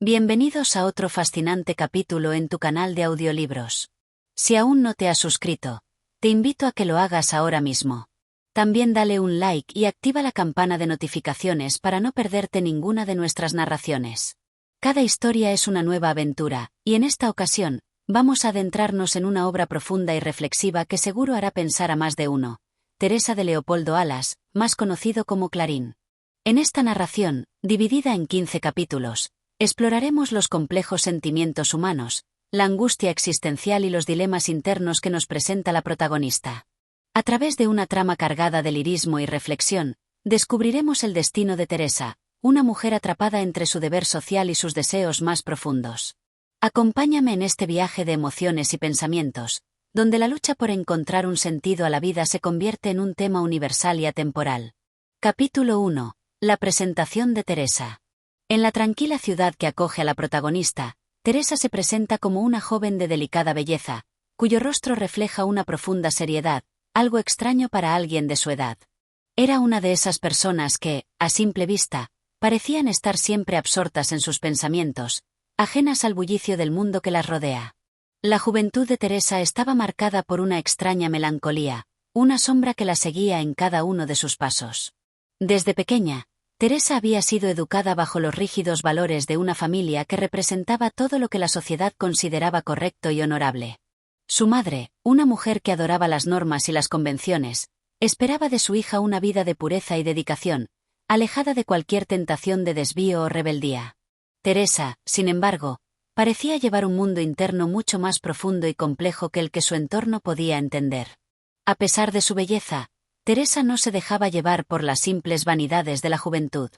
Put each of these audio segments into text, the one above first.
Bienvenidos a otro fascinante capítulo en tu canal de audiolibros. Si aún no te has suscrito, te invito a que lo hagas ahora mismo. También dale un like y activa la campana de notificaciones para no perderte ninguna de nuestras narraciones. Cada historia es una nueva aventura, y en esta ocasión, vamos a adentrarnos en una obra profunda y reflexiva que seguro hará pensar a más de uno. Teresa de Leopoldo Alas, más conocido como Clarín. En esta narración, dividida en 15 capítulos, exploraremos los complejos sentimientos humanos, la angustia existencial y los dilemas internos que nos presenta la protagonista. A través de una trama cargada de lirismo y reflexión, descubriremos el destino de Teresa, una mujer atrapada entre su deber social y sus deseos más profundos. Acompáñame en este viaje de emociones y pensamientos, donde la lucha por encontrar un sentido a la vida se convierte en un tema universal y atemporal. Capítulo 1. La presentación de Teresa. En la tranquila ciudad que acoge a la protagonista, Teresa se presenta como una joven de delicada belleza, cuyo rostro refleja una profunda seriedad, algo extraño para alguien de su edad. Era una de esas personas que, a simple vista, parecían estar siempre absortas en sus pensamientos, ajenas al bullicio del mundo que las rodea. La juventud de Teresa estaba marcada por una extraña melancolía, una sombra que la seguía en cada uno de sus pasos. Desde pequeña, Teresa había sido educada bajo los rígidos valores de una familia que representaba todo lo que la sociedad consideraba correcto y honorable. Su madre, una mujer que adoraba las normas y las convenciones, esperaba de su hija una vida de pureza y dedicación, alejada de cualquier tentación de desvío o rebeldía. Teresa, sin embargo, parecía llevar un mundo interno mucho más profundo y complejo que el que su entorno podía entender. A pesar de su belleza, Teresa no se dejaba llevar por las simples vanidades de la juventud.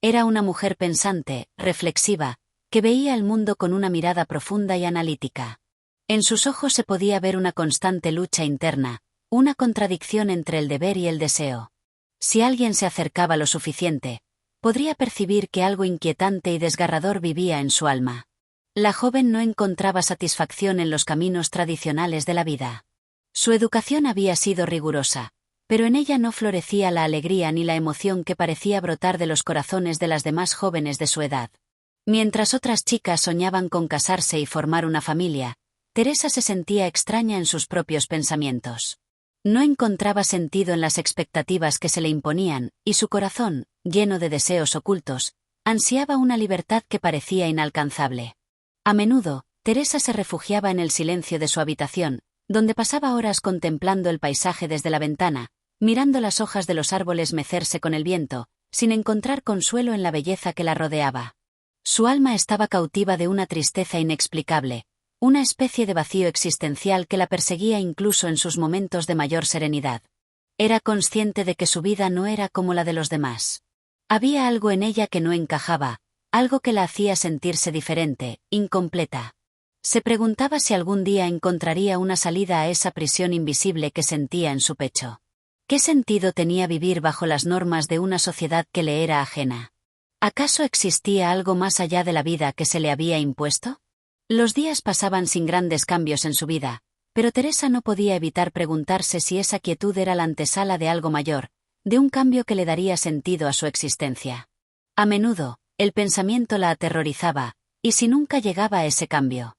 Era una mujer pensante, reflexiva, que veía el mundo con una mirada profunda y analítica. En sus ojos se podía ver una constante lucha interna, una contradicción entre el deber y el deseo. Si alguien se acercaba lo suficiente, podría percibir que algo inquietante y desgarrador vivía en su alma. La joven no encontraba satisfacción en los caminos tradicionales de la vida. Su educación había sido rigurosa, pero en ella no florecía la alegría ni la emoción que parecía brotar de los corazones de las demás jóvenes de su edad. Mientras otras chicas soñaban con casarse y formar una familia, Teresa se sentía extraña en sus propios pensamientos. No encontraba sentido en las expectativas que se le imponían, y su corazón, lleno de deseos ocultos, ansiaba una libertad que parecía inalcanzable. A menudo, Teresa se refugiaba en el silencio de su habitación, donde pasaba horas contemplando el paisaje desde la ventana, mirando las hojas de los árboles mecerse con el viento, sin encontrar consuelo en la belleza que la rodeaba. Su alma estaba cautiva de una tristeza inexplicable, una especie de vacío existencial que la perseguía incluso en sus momentos de mayor serenidad. Era consciente de que su vida no era como la de los demás. Había algo en ella que no encajaba, algo que la hacía sentirse diferente, incompleta. Se preguntaba si algún día encontraría una salida a esa prisión invisible que sentía en su pecho. ¿Qué sentido tenía vivir bajo las normas de una sociedad que le era ajena? ¿Acaso existía algo más allá de la vida que se le había impuesto? Los días pasaban sin grandes cambios en su vida, pero Teresa no podía evitar preguntarse si esa quietud era la antesala de algo mayor, de un cambio que le daría sentido a su existencia. A menudo, el pensamiento la aterrorizaba, y si nunca llegaba a ese cambio.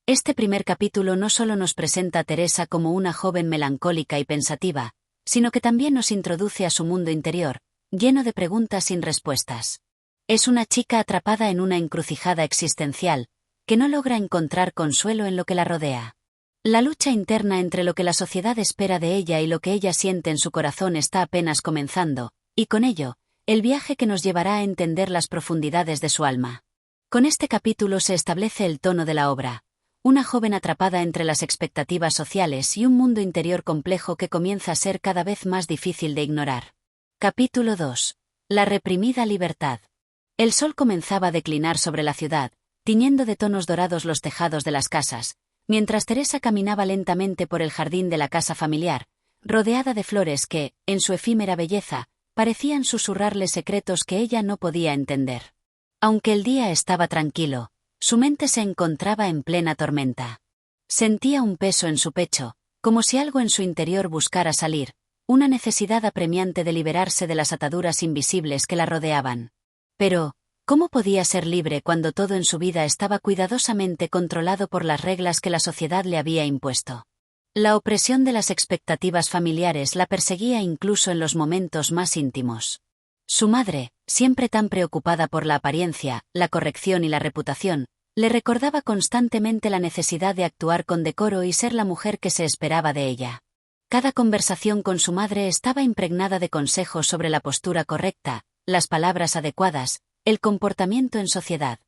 Este primer capítulo no solo nos presenta a Teresa como una joven melancólica y pensativa, sino que también nos introduce a su mundo interior, lleno de preguntas sin respuestas. Es una chica atrapada en una encrucijada existencial, que no logra encontrar consuelo en lo que la rodea. La lucha interna entre lo que la sociedad espera de ella y lo que ella siente en su corazón está apenas comenzando, y con ello, el viaje que nos llevará a entender las profundidades de su alma. Con este capítulo se establece el tono de la obra. Una joven atrapada entre las expectativas sociales y un mundo interior complejo que comienza a ser cada vez más difícil de ignorar. Capítulo 2. La reprimida libertad. El sol comenzaba a declinar sobre la ciudad, tiñendo de tonos dorados los tejados de las casas, mientras Teresa caminaba lentamente por el jardín de la casa familiar, rodeada de flores que, en su efímera belleza, parecían susurrarle secretos que ella no podía entender. Aunque el día estaba tranquilo, su mente se encontraba en plena tormenta. Sentía un peso en su pecho, como si algo en su interior buscara salir, una necesidad apremiante de liberarse de las ataduras invisibles que la rodeaban. Pero, ¿Cómo podía ser libre cuando todo en su vida estaba cuidadosamente controlado por las reglas que la sociedad le había impuesto? La opresión de las expectativas familiares la perseguía incluso en los momentos más íntimos. Su madre, siempre tan preocupada por la apariencia, la corrección y la reputación, le recordaba constantemente la necesidad de actuar con decoro y ser la mujer que se esperaba de ella. Cada conversación con su madre estaba impregnada de consejos sobre la postura correcta, las palabras adecuadas, el comportamiento en sociedad.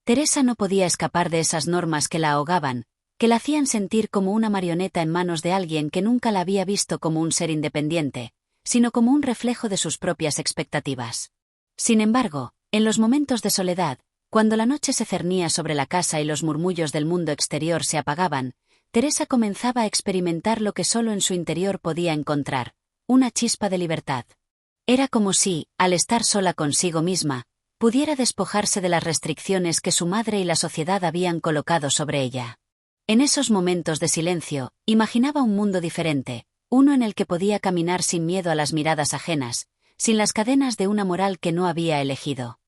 Teresa no podía escapar de esas normas que la ahogaban, que la hacían sentir como una marioneta en manos de alguien que nunca la había visto como un ser independiente, sino como un reflejo de sus propias expectativas. Sin embargo, en los momentos de soledad, cuando la noche se cernía sobre la casa y los murmullos del mundo exterior se apagaban, Teresa comenzaba a experimentar lo que solo en su interior podía encontrar, una chispa de libertad. Era como si, al estar sola consigo misma, pudiera despojarse de las restricciones que su madre y la sociedad habían colocado sobre ella. En esos momentos de silencio, imaginaba un mundo diferente, uno en el que podía caminar sin miedo a las miradas ajenas, sin las cadenas de una moral que no había elegido.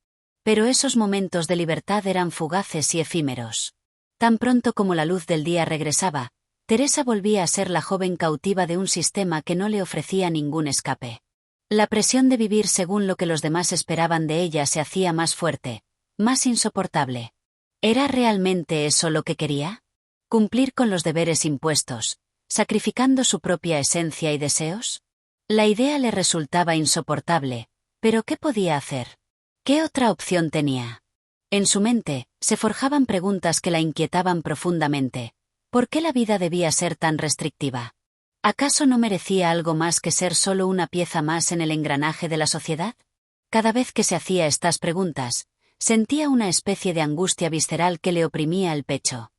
Pero esos momentos de libertad eran fugaces y efímeros. Tan pronto como la luz del día regresaba, Teresa volvía a ser la joven cautiva de un sistema que no le ofrecía ningún escape. La presión de vivir según lo que los demás esperaban de ella se hacía más fuerte, más insoportable. ¿Era realmente eso lo que quería? ¿Cumplir con los deberes impuestos, sacrificando su propia esencia y deseos? La idea le resultaba insoportable, pero ¿qué podía hacer? ¿Qué otra opción tenía? En su mente, se forjaban preguntas que la inquietaban profundamente. ¿Por qué la vida debía ser tan restrictiva? ¿Acaso no merecía algo más que ser solo una pieza más en el engranaje de la sociedad? Cada vez que se hacía estas preguntas, sentía una especie de angustia visceral que le oprimía el pecho.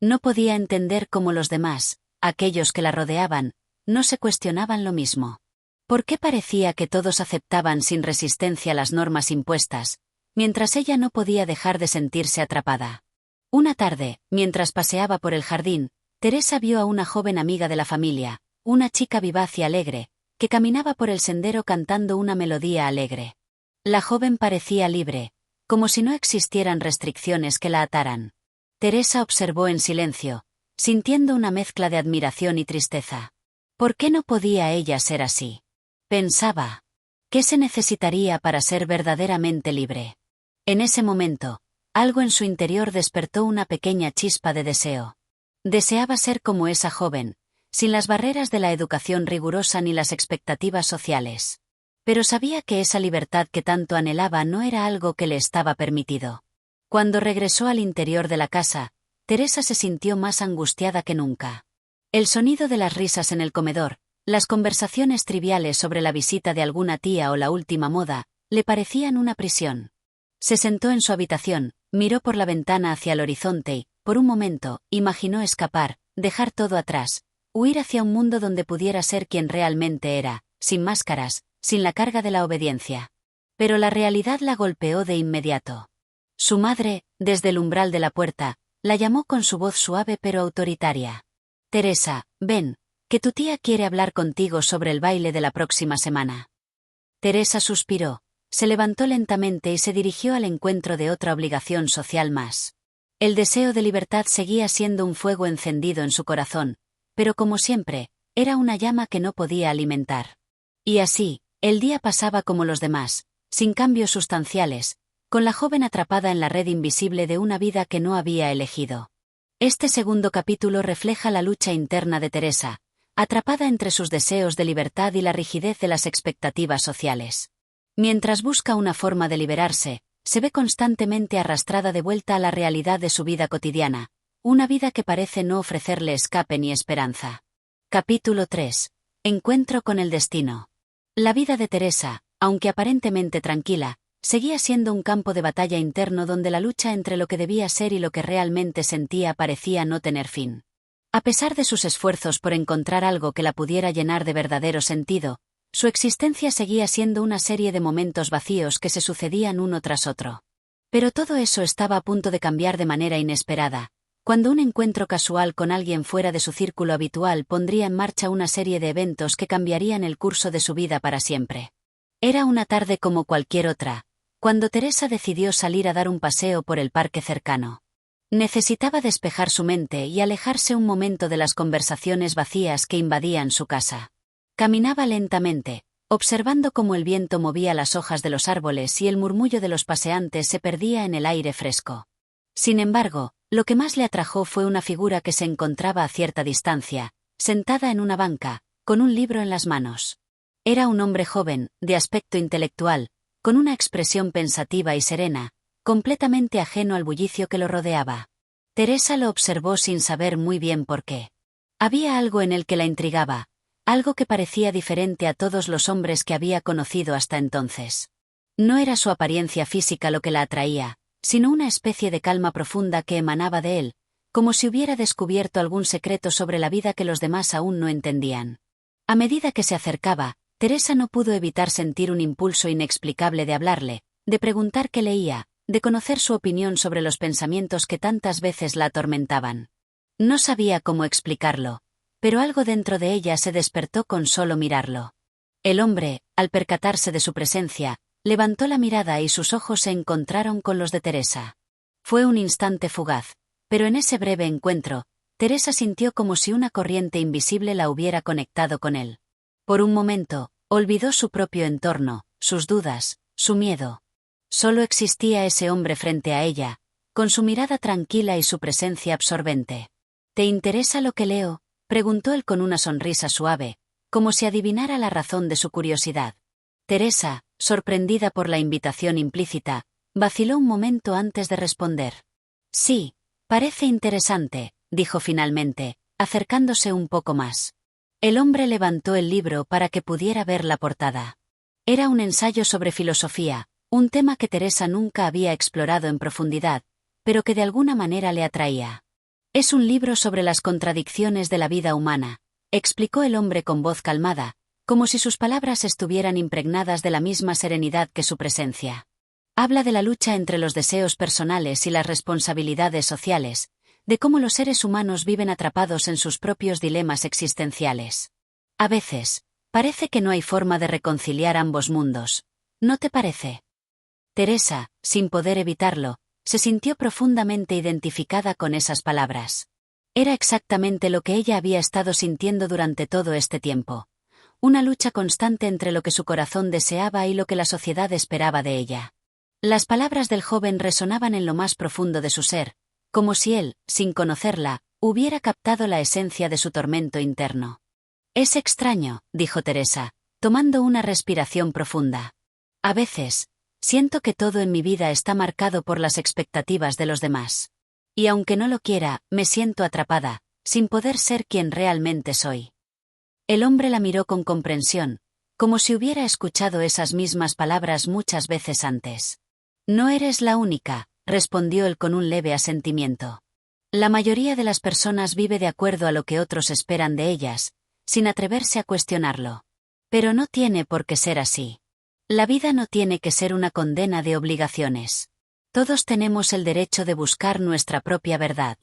No podía entender cómo los demás, aquellos que la rodeaban, no se cuestionaban lo mismo. ¿Por qué parecía que todos aceptaban sin resistencia las normas impuestas, mientras ella no podía dejar de sentirse atrapada? Una tarde, mientras paseaba por el jardín, Teresa vio a una joven amiga de la familia, una chica vivaz y alegre, que caminaba por el sendero cantando una melodía alegre. La joven parecía libre, como si no existieran restricciones que la ataran. Teresa observó en silencio, sintiendo una mezcla de admiración y tristeza. ¿Por qué no podía ella ser así? Pensaba. ¿Qué se necesitaría para ser verdaderamente libre? En ese momento, algo en su interior despertó una pequeña chispa de deseo. Deseaba ser como esa joven, sin las barreras de la educación rigurosa ni las expectativas sociales. Pero sabía que esa libertad que tanto anhelaba no era algo que le estaba permitido. Cuando regresó al interior de la casa, Teresa se sintió más angustiada que nunca. El sonido de las risas en el comedor, las conversaciones triviales sobre la visita de alguna tía o la última moda, le parecían una prisión. Se sentó en su habitación, miró por la ventana hacia el horizonte y, por un momento, imaginó escapar, dejar todo atrás, huir hacia un mundo donde pudiera ser quien realmente era, sin máscaras, sin la carga de la obediencia. Pero la realidad la golpeó de inmediato. Su madre, desde el umbral de la puerta, la llamó con su voz suave pero autoritaria. «Teresa, ven, que tu tía quiere hablar contigo sobre el baile de la próxima semana». Teresa suspiró, se levantó lentamente y se dirigió al encuentro de otra obligación social más. El deseo de libertad seguía siendo un fuego encendido en su corazón, pero como siempre, era una llama que no podía alimentar. Y así, el día pasaba como los demás, sin cambios sustanciales, con la joven atrapada en la red invisible de una vida que no había elegido. Este segundo capítulo refleja la lucha interna de Teresa, atrapada entre sus deseos de libertad y la rigidez de las expectativas sociales. Mientras busca una forma de liberarse, se ve constantemente arrastrada de vuelta a la realidad de su vida cotidiana, una vida que parece no ofrecerle escape ni esperanza. Capítulo 3. Encuentro con el destino. La vida de Teresa, aunque aparentemente tranquila, seguía siendo un campo de batalla interno donde la lucha entre lo que debía ser y lo que realmente sentía parecía no tener fin. A pesar de sus esfuerzos por encontrar algo que la pudiera llenar de verdadero sentido, su existencia seguía siendo una serie de momentos vacíos que se sucedían uno tras otro. Pero todo eso estaba a punto de cambiar de manera inesperada, cuando un encuentro casual con alguien fuera de su círculo habitual pondría en marcha una serie de eventos que cambiarían el curso de su vida para siempre. Era una tarde como cualquier otra, cuando Teresa decidió salir a dar un paseo por el parque cercano. Necesitaba despejar su mente y alejarse un momento de las conversaciones vacías que invadían su casa. Caminaba lentamente, observando cómo el viento movía las hojas de los árboles y el murmullo de los paseantes se perdía en el aire fresco. Sin embargo, lo que más le atrajo fue una figura que se encontraba a cierta distancia, sentada en una banca, con un libro en las manos. Era un hombre joven, de aspecto intelectual, con una expresión pensativa y serena, completamente ajeno al bullicio que lo rodeaba. Teresa lo observó sin saber muy bien por qué. Había algo en él que la intrigaba, algo que parecía diferente a todos los hombres que había conocido hasta entonces. No era su apariencia física lo que la atraía, sino una especie de calma profunda que emanaba de él, como si hubiera descubierto algún secreto sobre la vida que los demás aún no entendían. A medida que se acercaba, Teresa no pudo evitar sentir un impulso inexplicable de hablarle, de preguntar qué leía, de conocer su opinión sobre los pensamientos que tantas veces la atormentaban. No sabía cómo explicarlo, pero algo dentro de ella se despertó con solo mirarlo. El hombre, al percatarse de su presencia, levantó la mirada y sus ojos se encontraron con los de Teresa. Fue un instante fugaz, pero en ese breve encuentro, Teresa sintió como si una corriente invisible la hubiera conectado con él. Por un momento, olvidó su propio entorno, sus dudas, su miedo. Solo existía ese hombre frente a ella, con su mirada tranquila y su presencia absorbente. ¿Te interesa lo que leo?, preguntó él con una sonrisa suave, como si adivinara la razón de su curiosidad. Teresa, sorprendida por la invitación implícita, vaciló un momento antes de responder. Sí, parece interesante, dijo finalmente, acercándose un poco más. El hombre levantó el libro para que pudiera ver la portada. Era un ensayo sobre filosofía, un tema que Teresa nunca había explorado en profundidad, pero que de alguna manera le atraía. Es un libro sobre las contradicciones de la vida humana, explicó el hombre con voz calmada, como si sus palabras estuvieran impregnadas de la misma serenidad que su presencia. Habla de la lucha entre los deseos personales y las responsabilidades sociales, de cómo los seres humanos viven atrapados en sus propios dilemas existenciales. A veces, parece que no hay forma de reconciliar ambos mundos. ¿No te parece? Teresa, sin poder evitarlo, se sintió profundamente identificada con esas palabras. Era exactamente lo que ella había estado sintiendo durante todo este tiempo. Una lucha constante entre lo que su corazón deseaba y lo que la sociedad esperaba de ella. Las palabras del joven resonaban en lo más profundo de su ser, como si él, sin conocerla, hubiera captado la esencia de su tormento interno. Es extraño, dijo Teresa, tomando una respiración profunda. A veces, siento que todo en mi vida está marcado por las expectativas de los demás. Y aunque no lo quiera, me siento atrapada, sin poder ser quien realmente soy. El hombre la miró con comprensión, como si hubiera escuchado esas mismas palabras muchas veces antes. No eres la única, respondió él con un leve asentimiento. La mayoría de las personas vive de acuerdo a lo que otros esperan de ellas, sin atreverse a cuestionarlo. Pero no tiene por qué ser así. La vida no tiene que ser una condena de obligaciones. Todos tenemos el derecho de buscar nuestra propia verdad.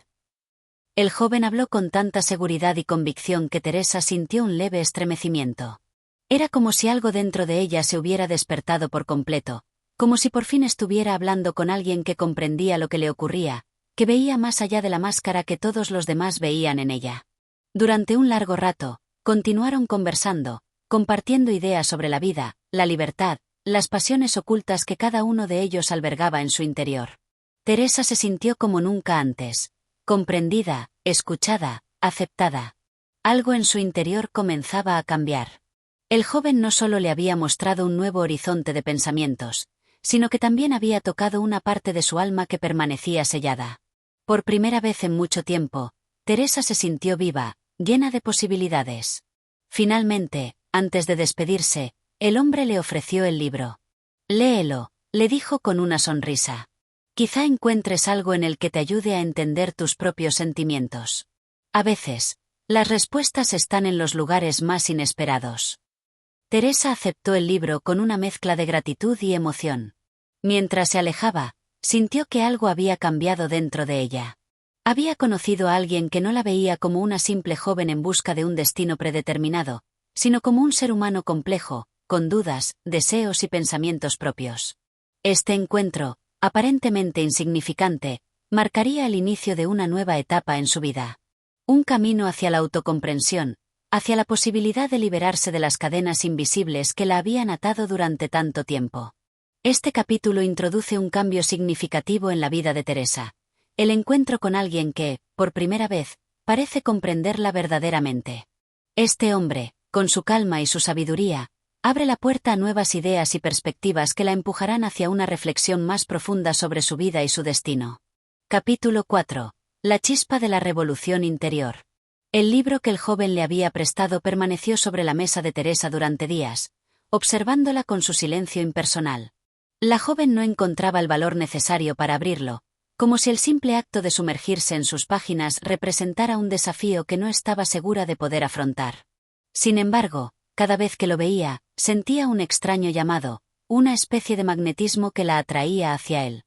El joven habló con tanta seguridad y convicción que Teresa sintió un leve estremecimiento. Era como si algo dentro de ella se hubiera despertado por completo, como si por fin estuviera hablando con alguien que comprendía lo que le ocurría, que veía más allá de la máscara que todos los demás veían en ella. Durante un largo rato, continuaron conversando, compartiendo ideas sobre la vida, la libertad, las pasiones ocultas que cada uno de ellos albergaba en su interior. Teresa se sintió como nunca antes, comprendida, escuchada, aceptada. Algo en su interior comenzaba a cambiar. El joven no solo le había mostrado un nuevo horizonte de pensamientos, sino que también había tocado una parte de su alma que permanecía sellada. Por primera vez en mucho tiempo, Teresa se sintió viva, llena de posibilidades. Finalmente, antes de despedirse, el hombre le ofreció el libro. Léelo, le dijo con una sonrisa. Quizá encuentres algo en el que te ayude a entender tus propios sentimientos. A veces, las respuestas están en los lugares más inesperados. Teresa aceptó el libro con una mezcla de gratitud y emoción. Mientras se alejaba, sintió que algo había cambiado dentro de ella. Había conocido a alguien que no la veía como una simple joven en busca de un destino predeterminado, sino como un ser humano complejo, con dudas, deseos y pensamientos propios. Este encuentro, aparentemente insignificante, marcaría el inicio de una nueva etapa en su vida. Un camino hacia la autocomprensión, hacia la posibilidad de liberarse de las cadenas invisibles que la habían atado durante tanto tiempo. Este capítulo introduce un cambio significativo en la vida de Teresa. El encuentro con alguien que, por primera vez, parece comprenderla verdaderamente. Este hombre, con su calma y su sabiduría, abre la puerta a nuevas ideas y perspectivas que la empujarán hacia una reflexión más profunda sobre su vida y su destino. Capítulo 4. La chispa de la revolución interior. El libro que el joven le había prestado permaneció sobre la mesa de Teresa durante días, observándola con su silencio impersonal. La joven no encontraba el valor necesario para abrirlo, como si el simple acto de sumergirse en sus páginas representara un desafío que no estaba segura de poder afrontar. Sin embargo, cada vez que lo veía, sentía un extraño llamado, una especie de magnetismo que la atraía hacia él.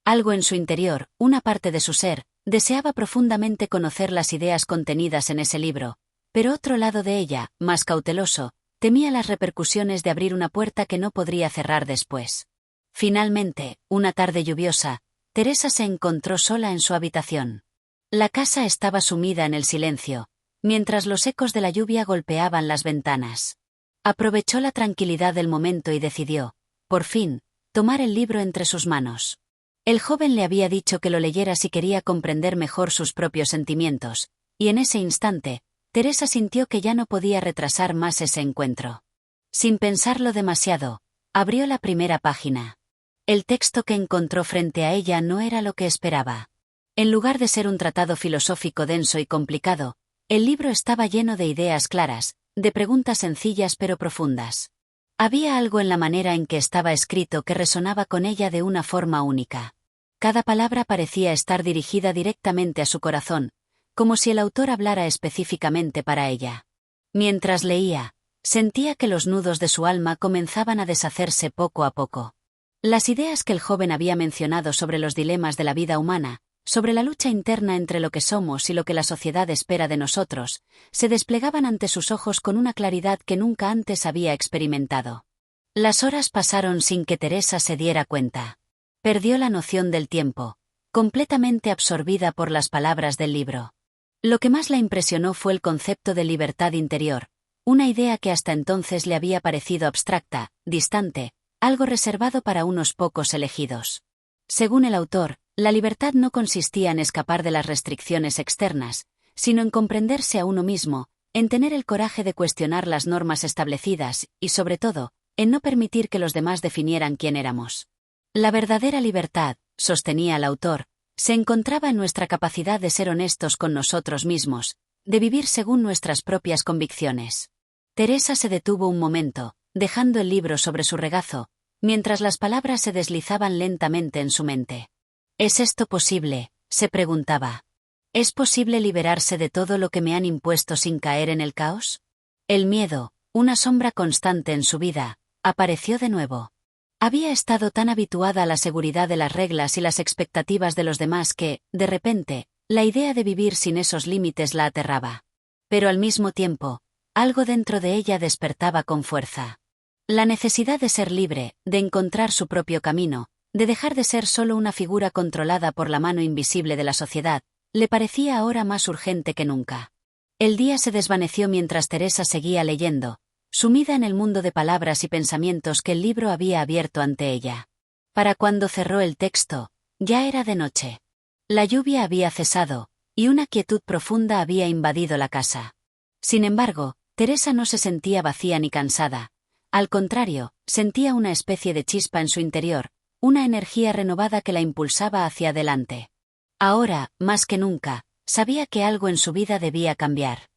Algo en su interior, una parte de su ser, deseaba profundamente conocer las ideas contenidas en ese libro, pero otro lado de ella, más cauteloso, temía las repercusiones de abrir una puerta que no podría cerrar después. Finalmente, una tarde lluviosa, Teresa se encontró sola en su habitación. La casa estaba sumida en el silencio, mientras los ecos de la lluvia golpeaban las ventanas. Aprovechó la tranquilidad del momento y decidió, por fin, tomar el libro entre sus manos. El joven le había dicho que lo leyera si quería comprender mejor sus propios sentimientos, y en ese instante, Teresa sintió que ya no podía retrasar más ese encuentro. Sin pensarlo demasiado, abrió la primera página. El texto que encontró frente a ella no era lo que esperaba. En lugar de ser un tratado filosófico denso y complicado, el libro estaba lleno de ideas claras, de preguntas sencillas pero profundas. Había algo en la manera en que estaba escrito que resonaba con ella de una forma única. Cada palabra parecía estar dirigida directamente a su corazón, como si el autor hablara específicamente para ella. Mientras leía, sentía que los nudos de su alma comenzaban a deshacerse poco a poco. Las ideas que el joven había mencionado sobre los dilemas de la vida humana, sobre la lucha interna entre lo que somos y lo que la sociedad espera de nosotros, se desplegaban ante sus ojos con una claridad que nunca antes había experimentado. Las horas pasaron sin que Teresa se diera cuenta. Perdió la noción del tiempo, completamente absorbida por las palabras del libro. Lo que más la impresionó fue el concepto de libertad interior, una idea que hasta entonces le había parecido abstracta, distante, algo reservado para unos pocos elegidos. Según el autor, la libertad no consistía en escapar de las restricciones externas, sino en comprenderse a uno mismo, en tener el coraje de cuestionar las normas establecidas y, sobre todo, en no permitir que los demás definieran quién éramos. La verdadera libertad, sostenía el autor, se encontraba en nuestra capacidad de ser honestos con nosotros mismos, de vivir según nuestras propias convicciones. Teresa se detuvo un momento, dejando el libro sobre su regazo, mientras las palabras se deslizaban lentamente en su mente. ¿Es esto posible?, se preguntaba. ¿Es posible liberarse de todo lo que me han impuesto sin caer en el caos? El miedo, una sombra constante en su vida, apareció de nuevo. Había estado tan habituada a la seguridad de las reglas y las expectativas de los demás que, de repente, la idea de vivir sin esos límites la aterraba. Pero al mismo tiempo, algo dentro de ella despertaba con fuerza. La necesidad de ser libre, de encontrar su propio camino, de dejar de ser solo una figura controlada por la mano invisible de la sociedad, le parecía ahora más urgente que nunca. El día se desvaneció mientras Teresa seguía leyendo, sumida en el mundo de palabras y pensamientos que el libro había abierto ante ella. Para cuando cerró el texto, ya era de noche. La lluvia había cesado, y una quietud profunda había invadido la casa. Sin embargo, Teresa no se sentía vacía ni cansada. Al contrario, sentía una especie de chispa en su interior, una energía renovada que la impulsaba hacia adelante. Ahora, más que nunca, sabía que algo en su vida debía cambiar.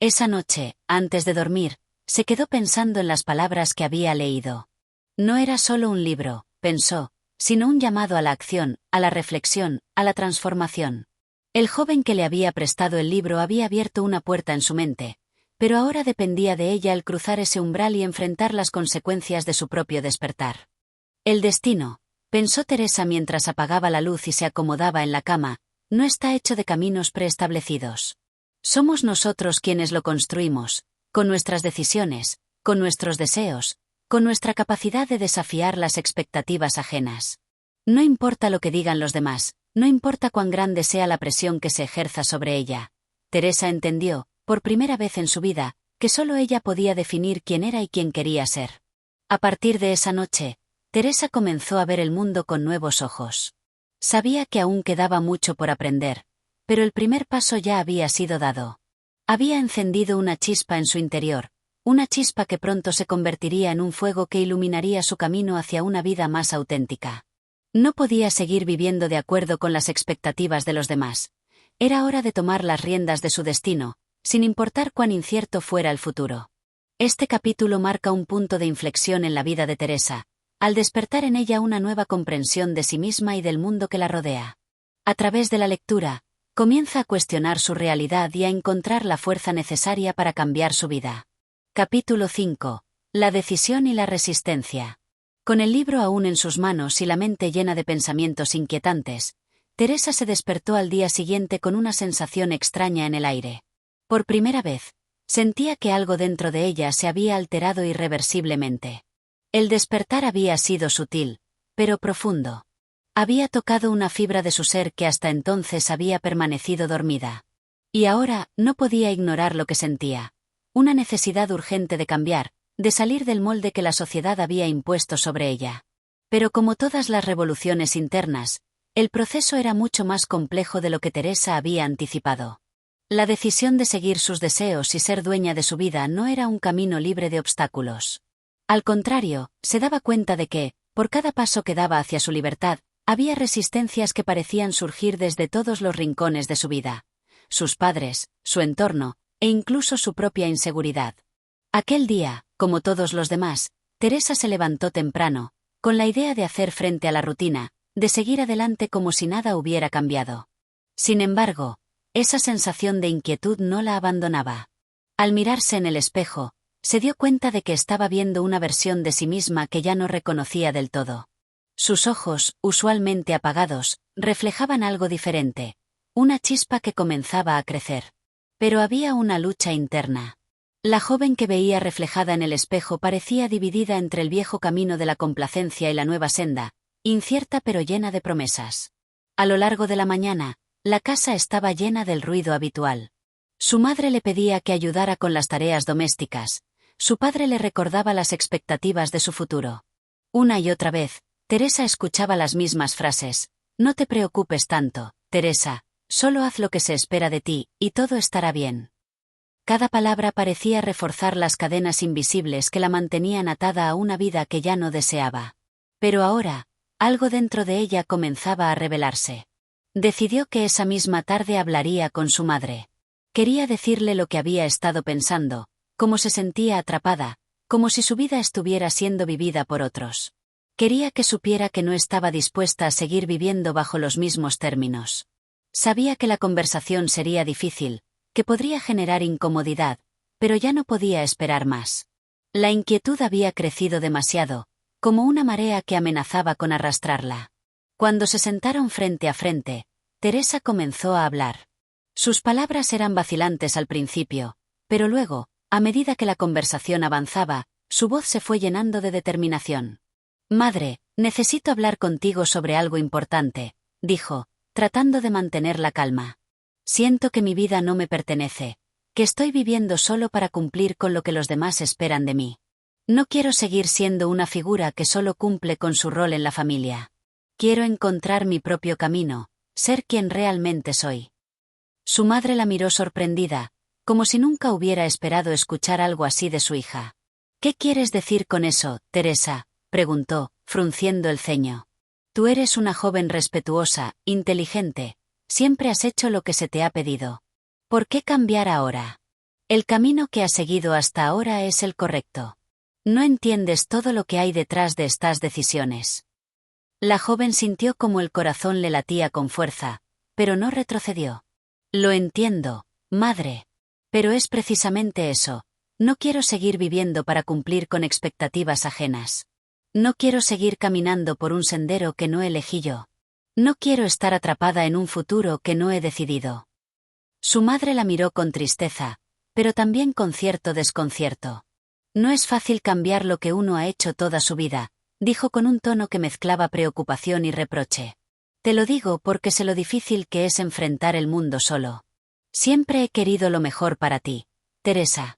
Esa noche, antes de dormir, se quedó pensando en las palabras que había leído. No era solo un libro, pensó, sino un llamado a la acción, a la reflexión, a la transformación. El joven que le había prestado el libro había abierto una puerta en su mente, pero ahora dependía de ella el cruzar ese umbral y enfrentar las consecuencias de su propio despertar. El destino, pensó Teresa mientras apagaba la luz y se acomodaba en la cama, no está hecho de caminos preestablecidos. Somos nosotros quienes lo construimos, con nuestras decisiones, con nuestros deseos, con nuestra capacidad de desafiar las expectativas ajenas. No importa lo que digan los demás, no importa cuán grande sea la presión que se ejerza sobre ella. Teresa entendió, por primera vez en su vida, que solo ella podía definir quién era y quién quería ser. A partir de esa noche, Teresa comenzó a ver el mundo con nuevos ojos. Sabía que aún quedaba mucho por aprender, pero el primer paso ya había sido dado. Había encendido una chispa en su interior, una chispa que pronto se convertiría en un fuego que iluminaría su camino hacia una vida más auténtica. No podía seguir viviendo de acuerdo con las expectativas de los demás. Era hora de tomar las riendas de su destino, sin importar cuán incierto fuera el futuro. Este capítulo marca un punto de inflexión en la vida de Teresa, al despertar en ella una nueva comprensión de sí misma y del mundo que la rodea. A través de la lectura, comienza a cuestionar su realidad y a encontrar la fuerza necesaria para cambiar su vida. Capítulo 5. La decisión y la resistencia. Con el libro aún en sus manos y la mente llena de pensamientos inquietantes, Teresa se despertó al día siguiente con una sensación extraña en el aire. Por primera vez, sentía que algo dentro de ella se había alterado irreversiblemente. El despertar había sido sutil, pero profundo. Había tocado una fibra de su ser que hasta entonces había permanecido dormida. Y ahora no podía ignorar lo que sentía. Una necesidad urgente de cambiar, de salir del molde que la sociedad había impuesto sobre ella. Pero como todas las revoluciones internas, el proceso era mucho más complejo de lo que Teresa había anticipado. La decisión de seguir sus deseos y ser dueña de su vida no era un camino libre de obstáculos. Al contrario, se daba cuenta de que, por cada paso que daba hacia su libertad, había resistencias que parecían surgir desde todos los rincones de su vida. Sus padres, su entorno, e incluso su propia inseguridad. Aquel día, como todos los demás, Teresa se levantó temprano, con la idea de hacer frente a la rutina, de seguir adelante como si nada hubiera cambiado. Sin embargo, esa sensación de inquietud no la abandonaba. Al mirarse en el espejo, se dio cuenta de que estaba viendo una versión de sí misma que ya no reconocía del todo. Sus ojos, usualmente apagados, reflejaban algo diferente, una chispa que comenzaba a crecer. Pero había una lucha interna. La joven que veía reflejada en el espejo parecía dividida entre el viejo camino de la complacencia y la nueva senda, incierta pero llena de promesas. A lo largo de la mañana, la casa estaba llena del ruido habitual. Su madre le pedía que ayudara con las tareas domésticas, su padre le recordaba las expectativas de su futuro. Una y otra vez, Teresa escuchaba las mismas frases: «No te preocupes tanto, Teresa, solo haz lo que se espera de ti, y todo estará bien». Cada palabra parecía reforzar las cadenas invisibles que la mantenían atada a una vida que ya no deseaba. Pero ahora, algo dentro de ella comenzaba a revelarse. Decidió que esa misma tarde hablaría con su madre. Quería decirle lo que había estado pensando, cómo se sentía atrapada, como si su vida estuviera siendo vivida por otros. Quería que supiera que no estaba dispuesta a seguir viviendo bajo los mismos términos. Sabía que la conversación sería difícil, que podría generar incomodidad, pero ya no podía esperar más. La inquietud había crecido demasiado, como una marea que amenazaba con arrastrarla. Cuando se sentaron frente a frente, Teresa comenzó a hablar. Sus palabras eran vacilantes al principio, pero luego, a medida que la conversación avanzaba, su voz se fue llenando de determinación. «Madre, necesito hablar contigo sobre algo importante», dijo, tratando de mantener la calma. «Siento que mi vida no me pertenece, que estoy viviendo solo para cumplir con lo que los demás esperan de mí. No quiero seguir siendo una figura que solo cumple con su rol en la familia. Quiero encontrar mi propio camino, ser quien realmente soy». Su madre la miró sorprendida, como si nunca hubiera esperado escuchar algo así de su hija. «¿Qué quieres decir con eso, Teresa?», preguntó, frunciendo el ceño. «Tú eres una joven respetuosa, inteligente. Siempre has hecho lo que se te ha pedido. ¿Por qué cambiar ahora? El camino que has seguido hasta ahora es el correcto. No entiendes todo lo que hay detrás de estas decisiones». La joven sintió como el corazón le latía con fuerza, pero no retrocedió. «Lo entiendo, madre. Pero es precisamente eso. No quiero seguir viviendo para cumplir con expectativas ajenas. No quiero seguir caminando por un sendero que no elegí yo. No quiero estar atrapada en un futuro que no he decidido». Su madre la miró con tristeza, pero también con cierto desconcierto. No es fácil cambiar lo que uno ha hecho toda su vida, dijo con un tono que mezclaba preocupación y reproche. Te lo digo porque sé lo difícil que es enfrentar el mundo solo. Siempre he querido lo mejor para ti, Teresa.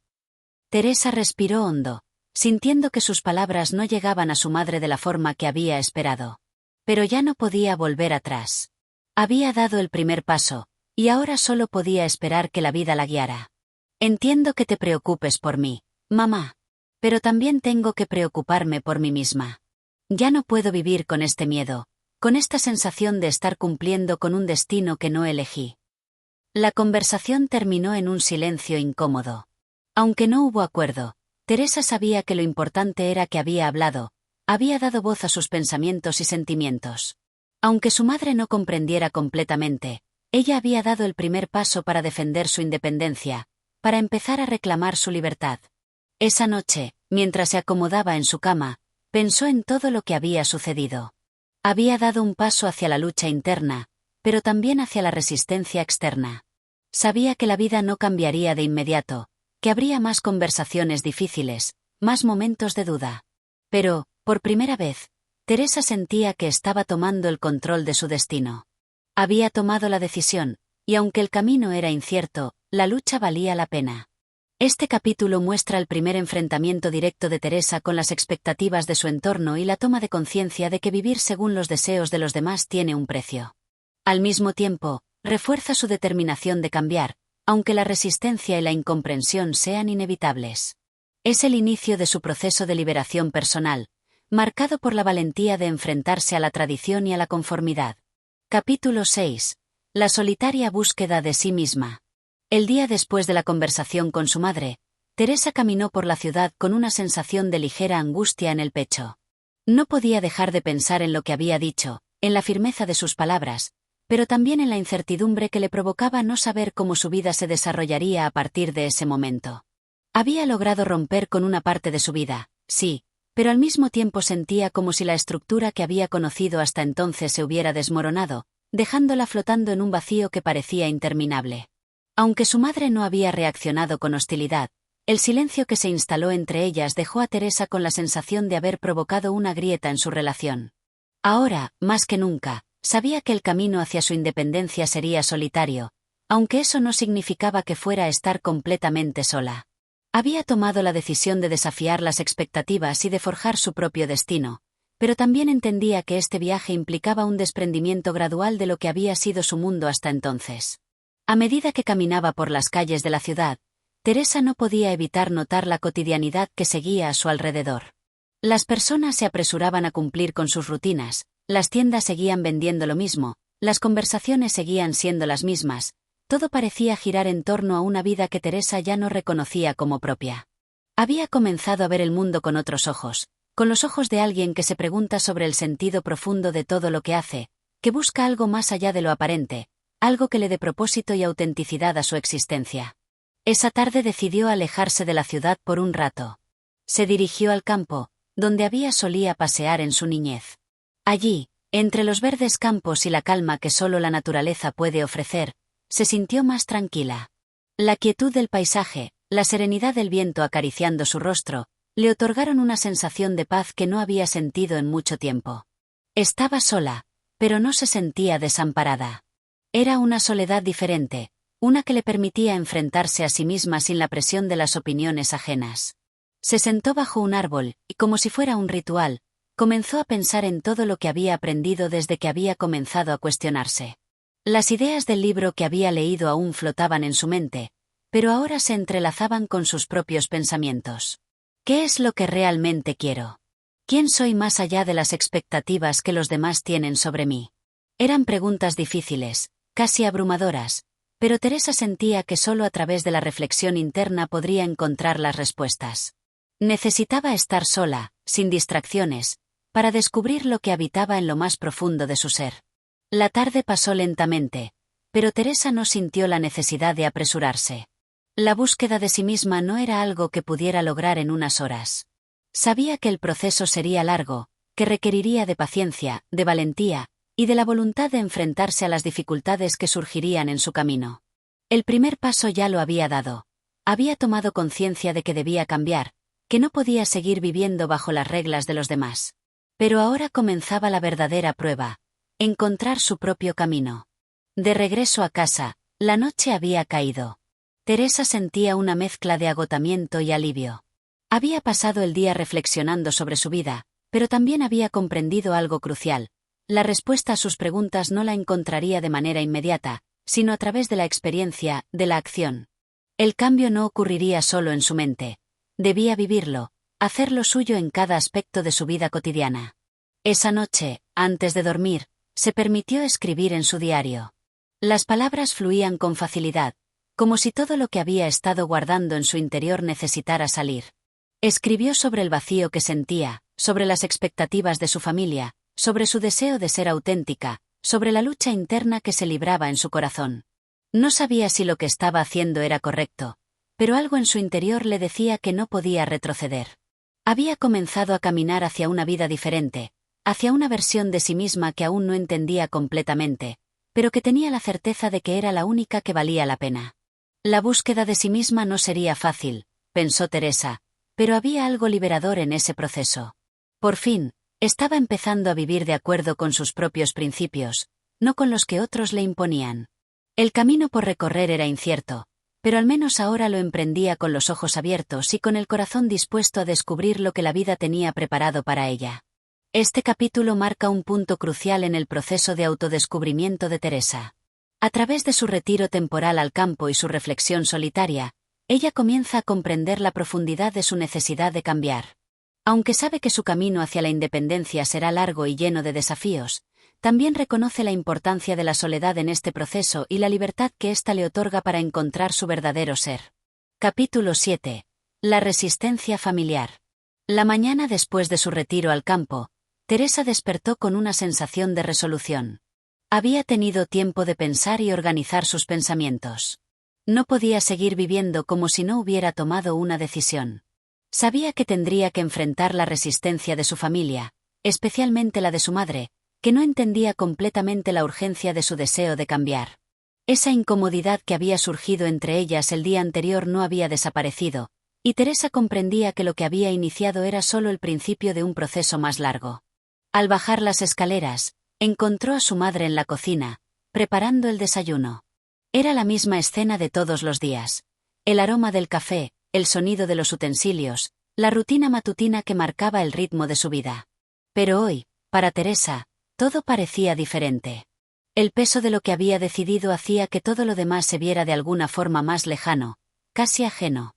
Teresa respiró hondo, sintiendo que sus palabras no llegaban a su madre de la forma que había esperado. Pero ya no podía volver atrás. Había dado el primer paso, y ahora solo podía esperar que la vida la guiara. Entiendo que te preocupes por mí, mamá. Pero también tengo que preocuparme por mí misma. Ya no puedo vivir con este miedo, con esta sensación de estar cumpliendo con un destino que no elegí. La conversación terminó en un silencio incómodo. Aunque no hubo acuerdo, Teresa sabía que lo importante era que había hablado, había dado voz a sus pensamientos y sentimientos. Aunque su madre no comprendiera completamente, ella había dado el primer paso para defender su independencia, para empezar a reclamar su libertad. Esa noche, mientras se acomodaba en su cama, pensó en todo lo que había sucedido. Había dado un paso hacia la lucha interna, pero también hacia la resistencia externa. Sabía que la vida no cambiaría de inmediato, que habría más conversaciones difíciles, más momentos de duda. Pero, por primera vez, Teresa sentía que estaba tomando el control de su destino. Había tomado la decisión, y aunque el camino era incierto, la lucha valía la pena. Este capítulo muestra el primer enfrentamiento directo de Teresa con las expectativas de su entorno y la toma de conciencia de que vivir según los deseos de los demás tiene un precio. Al mismo tiempo, refuerza su determinación de cambiar, aunque la resistencia y la incomprensión sean inevitables. Es el inicio de su proceso de liberación personal, marcado por la valentía de enfrentarse a la tradición y a la conformidad. Capítulo 6. La solitaria búsqueda de sí misma. El día después de la conversación con su madre, Teresa caminó por la ciudad con una sensación de ligera angustia en el pecho. No podía dejar de pensar en lo que había dicho, en la firmeza de sus palabras, pero también en la incertidumbre que le provocaba no saber cómo su vida se desarrollaría a partir de ese momento. Había logrado romper con una parte de su vida, sí, pero al mismo tiempo sentía como si la estructura que había conocido hasta entonces se hubiera desmoronado, dejándola flotando en un vacío que parecía interminable. Aunque su madre no había reaccionado con hostilidad, el silencio que se instaló entre ellas dejó a Teresa con la sensación de haber provocado una grieta en su relación. Ahora, más que nunca, sabía que el camino hacia su independencia sería solitario, aunque eso no significaba que fuera a estar completamente sola. Había tomado la decisión de desafiar las expectativas y de forjar su propio destino, pero también entendía que este viaje implicaba un desprendimiento gradual de lo que había sido su mundo hasta entonces. A medida que caminaba por las calles de la ciudad, Teresa no podía evitar notar la cotidianidad que seguía a su alrededor. Las personas se apresuraban a cumplir con sus rutinas, las tiendas seguían vendiendo lo mismo, las conversaciones seguían siendo las mismas, todo parecía girar en torno a una vida que Teresa ya no reconocía como propia. Había comenzado a ver el mundo con otros ojos, con los ojos de alguien que se pregunta sobre el sentido profundo de todo lo que hace, que busca algo más allá de lo aparente, algo que le dé propósito y autenticidad a su existencia. Esa tarde decidió alejarse de la ciudad por un rato. Se dirigió al campo, donde solía pasear en su niñez. Allí, entre los verdes campos y la calma que solo la naturaleza puede ofrecer, se sintió más tranquila. La quietud del paisaje, la serenidad del viento acariciando su rostro, le otorgaron una sensación de paz que no había sentido en mucho tiempo. Estaba sola, pero no se sentía desamparada. Era una soledad diferente, una que le permitía enfrentarse a sí misma sin la presión de las opiniones ajenas. Se sentó bajo un árbol, y como si fuera un ritual, comenzó a pensar en todo lo que había aprendido desde que había comenzado a cuestionarse. Las ideas del libro que había leído aún flotaban en su mente, pero ahora se entrelazaban con sus propios pensamientos. ¿Qué es lo que realmente quiero? ¿Quién soy más allá de las expectativas que los demás tienen sobre mí? Eran preguntas difíciles, casi abrumadoras, pero Teresa sentía que solo a través de la reflexión interna podría encontrar las respuestas. Necesitaba estar sola, sin distracciones, para descubrir lo que habitaba en lo más profundo de su ser. La tarde pasó lentamente, pero Teresa no sintió la necesidad de apresurarse. La búsqueda de sí misma no era algo que pudiera lograr en unas horas. Sabía que el proceso sería largo, que requeriría de paciencia, de valentía, y de la voluntad de enfrentarse a las dificultades que surgirían en su camino. El primer paso ya lo había dado. Había tomado conciencia de que debía cambiar, que no podía seguir viviendo bajo las reglas de los demás. Pero ahora comenzaba la verdadera prueba: encontrar su propio camino. De regreso a casa, la noche había caído. Teresa sentía una mezcla de agotamiento y alivio. Había pasado el día reflexionando sobre su vida, pero también había comprendido algo crucial: la respuesta a sus preguntas no la encontraría de manera inmediata, sino a través de la experiencia, de la acción. El cambio no ocurriría solo en su mente. Debía vivirlo, hacerlo suyo en cada aspecto de su vida cotidiana. Esa noche, antes de dormir, se permitió escribir en su diario. Las palabras fluían con facilidad, como si todo lo que había estado guardando en su interior necesitara salir. Escribió sobre el vacío que sentía, sobre las expectativas de su familia, sobre su deseo de ser auténtica, sobre la lucha interna que se libraba en su corazón. No sabía si lo que estaba haciendo era correcto, pero algo en su interior le decía que no podía retroceder. Había comenzado a caminar hacia una vida diferente, hacia una versión de sí misma que aún no entendía completamente, pero que tenía la certeza de que era la única que valía la pena. La búsqueda de sí misma no sería fácil, pensó Teresa, pero había algo liberador en ese proceso. Por fin, estaba empezando a vivir de acuerdo con sus propios principios, no con los que otros le imponían. El camino por recorrer era incierto, pero al menos ahora lo emprendía con los ojos abiertos y con el corazón dispuesto a descubrir lo que la vida tenía preparado para ella. Este capítulo marca un punto crucial en el proceso de autodescubrimiento de Teresa. A través de su retiro temporal al campo y su reflexión solitaria, ella comienza a comprender la profundidad de su necesidad de cambiar. Aunque sabe que su camino hacia la independencia será largo y lleno de desafíos, también reconoce la importancia de la soledad en este proceso y la libertad que ésta le otorga para encontrar su verdadero ser. Capítulo 7. La resistencia familiar. La mañana después de su retiro al campo, Teresa despertó con una sensación de resolución. Había tenido tiempo de pensar y organizar sus pensamientos. No podía seguir viviendo como si no hubiera tomado una decisión. Sabía que tendría que enfrentar la resistencia de su familia, especialmente la de su madre, que no entendía completamente la urgencia de su deseo de cambiar. Esa incomodidad que había surgido entre ellas el día anterior no había desaparecido, y Teresa comprendía que lo que había iniciado era solo el principio de un proceso más largo. Al bajar las escaleras, encontró a su madre en la cocina, preparando el desayuno. Era la misma escena de todos los días. El aroma del café, el sonido de los utensilios, la rutina matutina que marcaba el ritmo de su vida. Pero hoy, para Teresa, todo parecía diferente. El peso de lo que había decidido hacía que todo lo demás se viera de alguna forma más lejano, casi ajeno.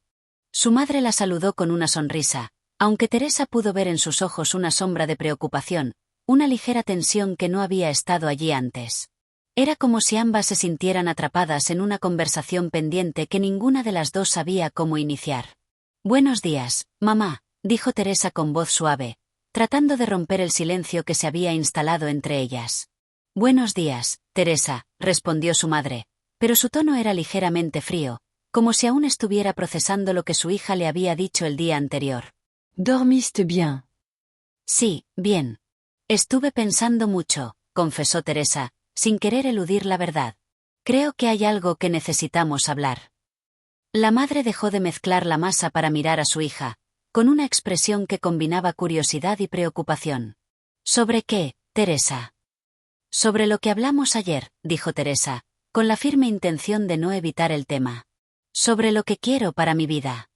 Su madre la saludó con una sonrisa, aunque Teresa pudo ver en sus ojos una sombra de preocupación, una ligera tensión que no había estado allí antes. Era como si ambas se sintieran atrapadas en una conversación pendiente que ninguna de las dos sabía cómo iniciar. «Buenos días, mamá», dijo Teresa con voz suave, tratando de romper el silencio que se había instalado entre ellas. «Buenos días, Teresa», respondió su madre, pero su tono era ligeramente frío, como si aún estuviera procesando lo que su hija le había dicho el día anterior. ¿Dormiste bien? Sí, bien. Estuve pensando mucho, confesó Teresa, sin querer eludir la verdad. Creo que hay algo que necesitamos hablar. La madre dejó de mezclar la masa para mirar a su hija, con una expresión que combinaba curiosidad y preocupación. ¿Sobre qué, Teresa? Sobre lo que hablamos ayer, dijo Teresa, con la firme intención de no evitar el tema. Sobre lo que quiero para mi vida.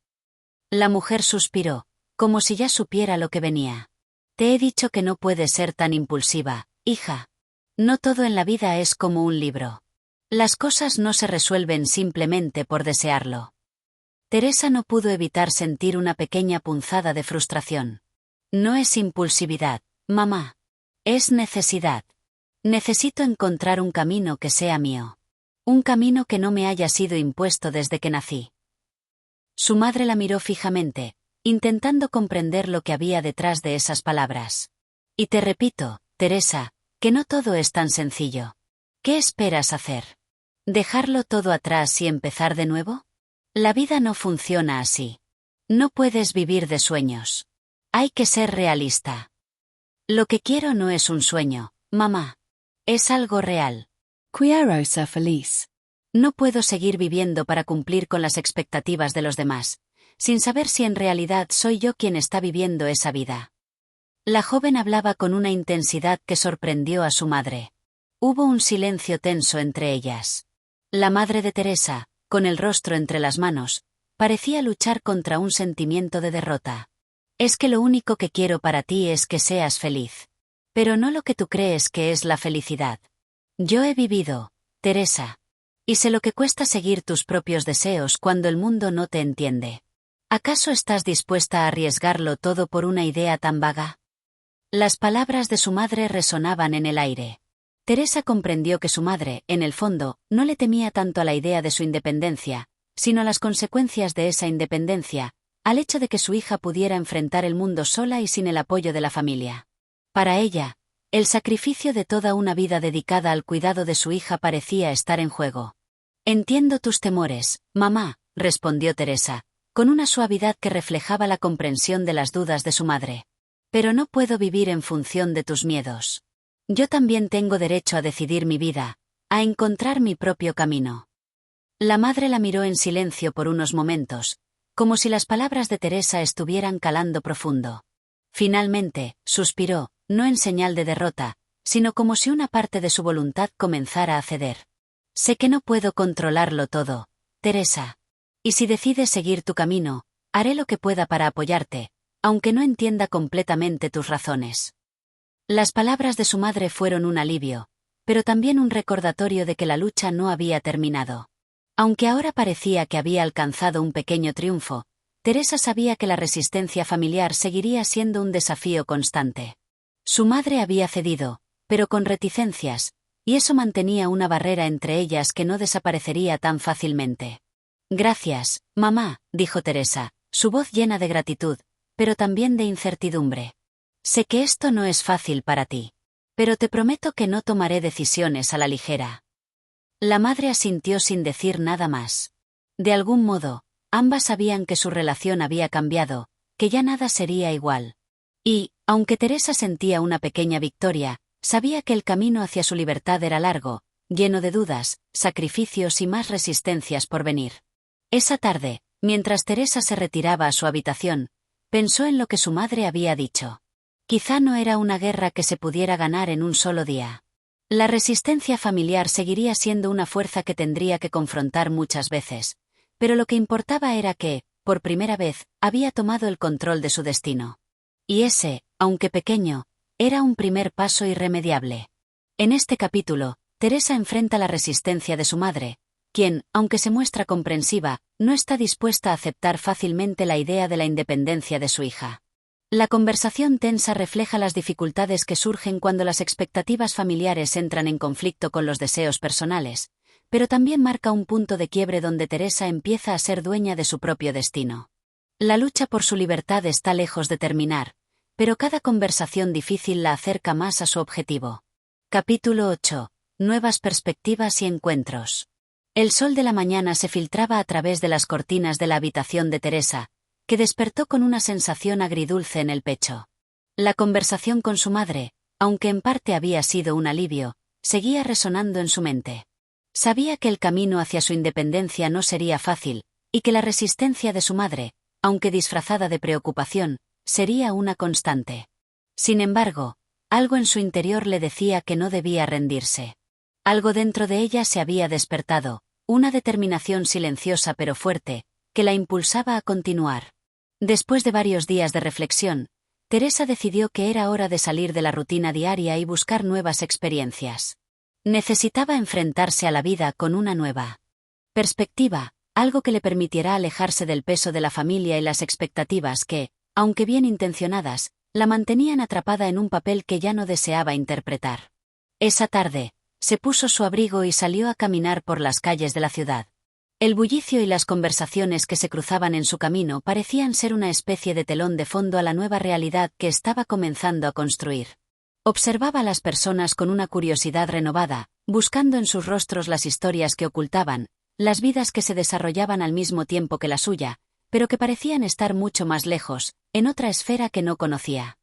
La mujer suspiró, como si ya supiera lo que venía. Te he dicho que no puedes ser tan impulsiva, hija. No todo en la vida es como un libro. Las cosas no se resuelven simplemente por desearlo. Teresa no pudo evitar sentir una pequeña punzada de frustración. No es impulsividad, mamá. Es necesidad. Necesito encontrar un camino que sea mío. Un camino que no me haya sido impuesto desde que nací. Su madre la miró fijamente, intentando comprender lo que había detrás de esas palabras. Y te repito, Teresa, que no todo es tan sencillo. ¿Qué esperas hacer? ¿Dejarlo todo atrás y empezar de nuevo? La vida no funciona así. No puedes vivir de sueños. Hay que ser realista. Lo que quiero no es un sueño, mamá. Es algo real. Quiero ser feliz. No puedo seguir viviendo para cumplir con las expectativas de los demás. sin saber si en realidad soy yo quien está viviendo esa vida. La joven hablaba con una intensidad que sorprendió a su madre. Hubo un silencio tenso entre ellas. La madre de Teresa, con el rostro entre las manos, parecía luchar contra un sentimiento de derrota. Es que lo único que quiero para ti es que seas feliz. Pero no lo que tú crees que es la felicidad. Yo he vivido, Teresa. Y sé lo que cuesta seguir tus propios deseos cuando el mundo no te entiende. ¿Acaso estás dispuesta a arriesgarlo todo por una idea tan vaga? Las palabras de su madre resonaban en el aire. Teresa comprendió que su madre, en el fondo, no le temía tanto a la idea de su independencia, sino a las consecuencias de esa independencia, al hecho de que su hija pudiera enfrentar el mundo sola y sin el apoyo de la familia. Para ella, el sacrificio de toda una vida dedicada al cuidado de su hija parecía estar en juego. Entiendo tus temores, mamá, respondió Teresa, con una suavidad que reflejaba la comprensión de las dudas de su madre. Pero no puedo vivir en función de tus miedos. Yo también tengo derecho a decidir mi vida, a encontrar mi propio camino. La madre la miró en silencio por unos momentos, como si las palabras de Teresa estuvieran calando profundo. Finalmente, suspiró, no en señal de derrota, sino como si una parte de su voluntad comenzara a ceder. Sé que no puedo controlarlo todo, Teresa. Y si decides seguir tu camino, haré lo que pueda para apoyarte, aunque no entienda completamente tus razones. Las palabras de su madre fueron un alivio, pero también un recordatorio de que la lucha no había terminado. Aunque ahora parecía que había alcanzado un pequeño triunfo, Teresa sabía que la resistencia familiar seguiría siendo un desafío constante. Su madre había cedido, pero con reticencias, y eso mantenía una barrera entre ellas que no desaparecería tan fácilmente. Gracias, mamá, dijo Teresa, su voz llena de gratitud, pero también de incertidumbre. Sé que esto no es fácil para ti. Pero te prometo que no tomaré decisiones a la ligera. La madre asintió sin decir nada más. De algún modo, ambas sabían que su relación había cambiado, que ya nada sería igual. Y, aunque Teresa sentía una pequeña victoria, sabía que el camino hacia su libertad era largo, lleno de dudas, sacrificios y más resistencias por venir. Esa tarde, mientras Teresa se retiraba a su habitación, pensó en lo que su madre había dicho. Quizá no era una guerra que se pudiera ganar en un solo día. La resistencia familiar seguiría siendo una fuerza que tendría que confrontar muchas veces, pero lo que importaba era que, por primera vez, había tomado el control de su destino. Y ese, aunque pequeño, era un primer paso irremediable. En este capítulo, Teresa enfrenta la resistencia de su madre, quien, aunque se muestra comprensiva, no está dispuesta a aceptar fácilmente la idea de la independencia de su hija. La conversación tensa refleja las dificultades que surgen cuando las expectativas familiares entran en conflicto con los deseos personales, pero también marca un punto de quiebre donde Teresa empieza a ser dueña de su propio destino. La lucha por su libertad está lejos de terminar, pero cada conversación difícil la acerca más a su objetivo. Capítulo 8. Nuevas perspectivas y encuentros. El sol de la mañana se filtraba a través de las cortinas de la habitación de Teresa, que despertó con una sensación agridulce en el pecho. La conversación con su madre, aunque en parte había sido un alivio, seguía resonando en su mente. Sabía que el camino hacia su independencia no sería fácil, y que la resistencia de su madre, aunque disfrazada de preocupación, sería una constante. Sin embargo, algo en su interior le decía que no debía rendirse. Algo dentro de ella se había despertado, una determinación silenciosa pero fuerte, que la impulsaba a continuar. Después de varios días de reflexión, Teresa decidió que era hora de salir de la rutina diaria y buscar nuevas experiencias. Necesitaba enfrentarse a la vida con una nueva perspectiva, algo que le permitiera alejarse del peso de la familia y las expectativas que, aunque bien intencionadas, la mantenían atrapada en un papel que ya no deseaba interpretar. Esa tarde, se puso su abrigo y salió a caminar por las calles de la ciudad. El bullicio y las conversaciones que se cruzaban en su camino parecían ser una especie de telón de fondo a la nueva realidad que estaba comenzando a construir. Observaba a las personas con una curiosidad renovada, buscando en sus rostros las historias que ocultaban, las vidas que se desarrollaban al mismo tiempo que la suya, pero que parecían estar mucho más lejos, en otra esfera que no conocía.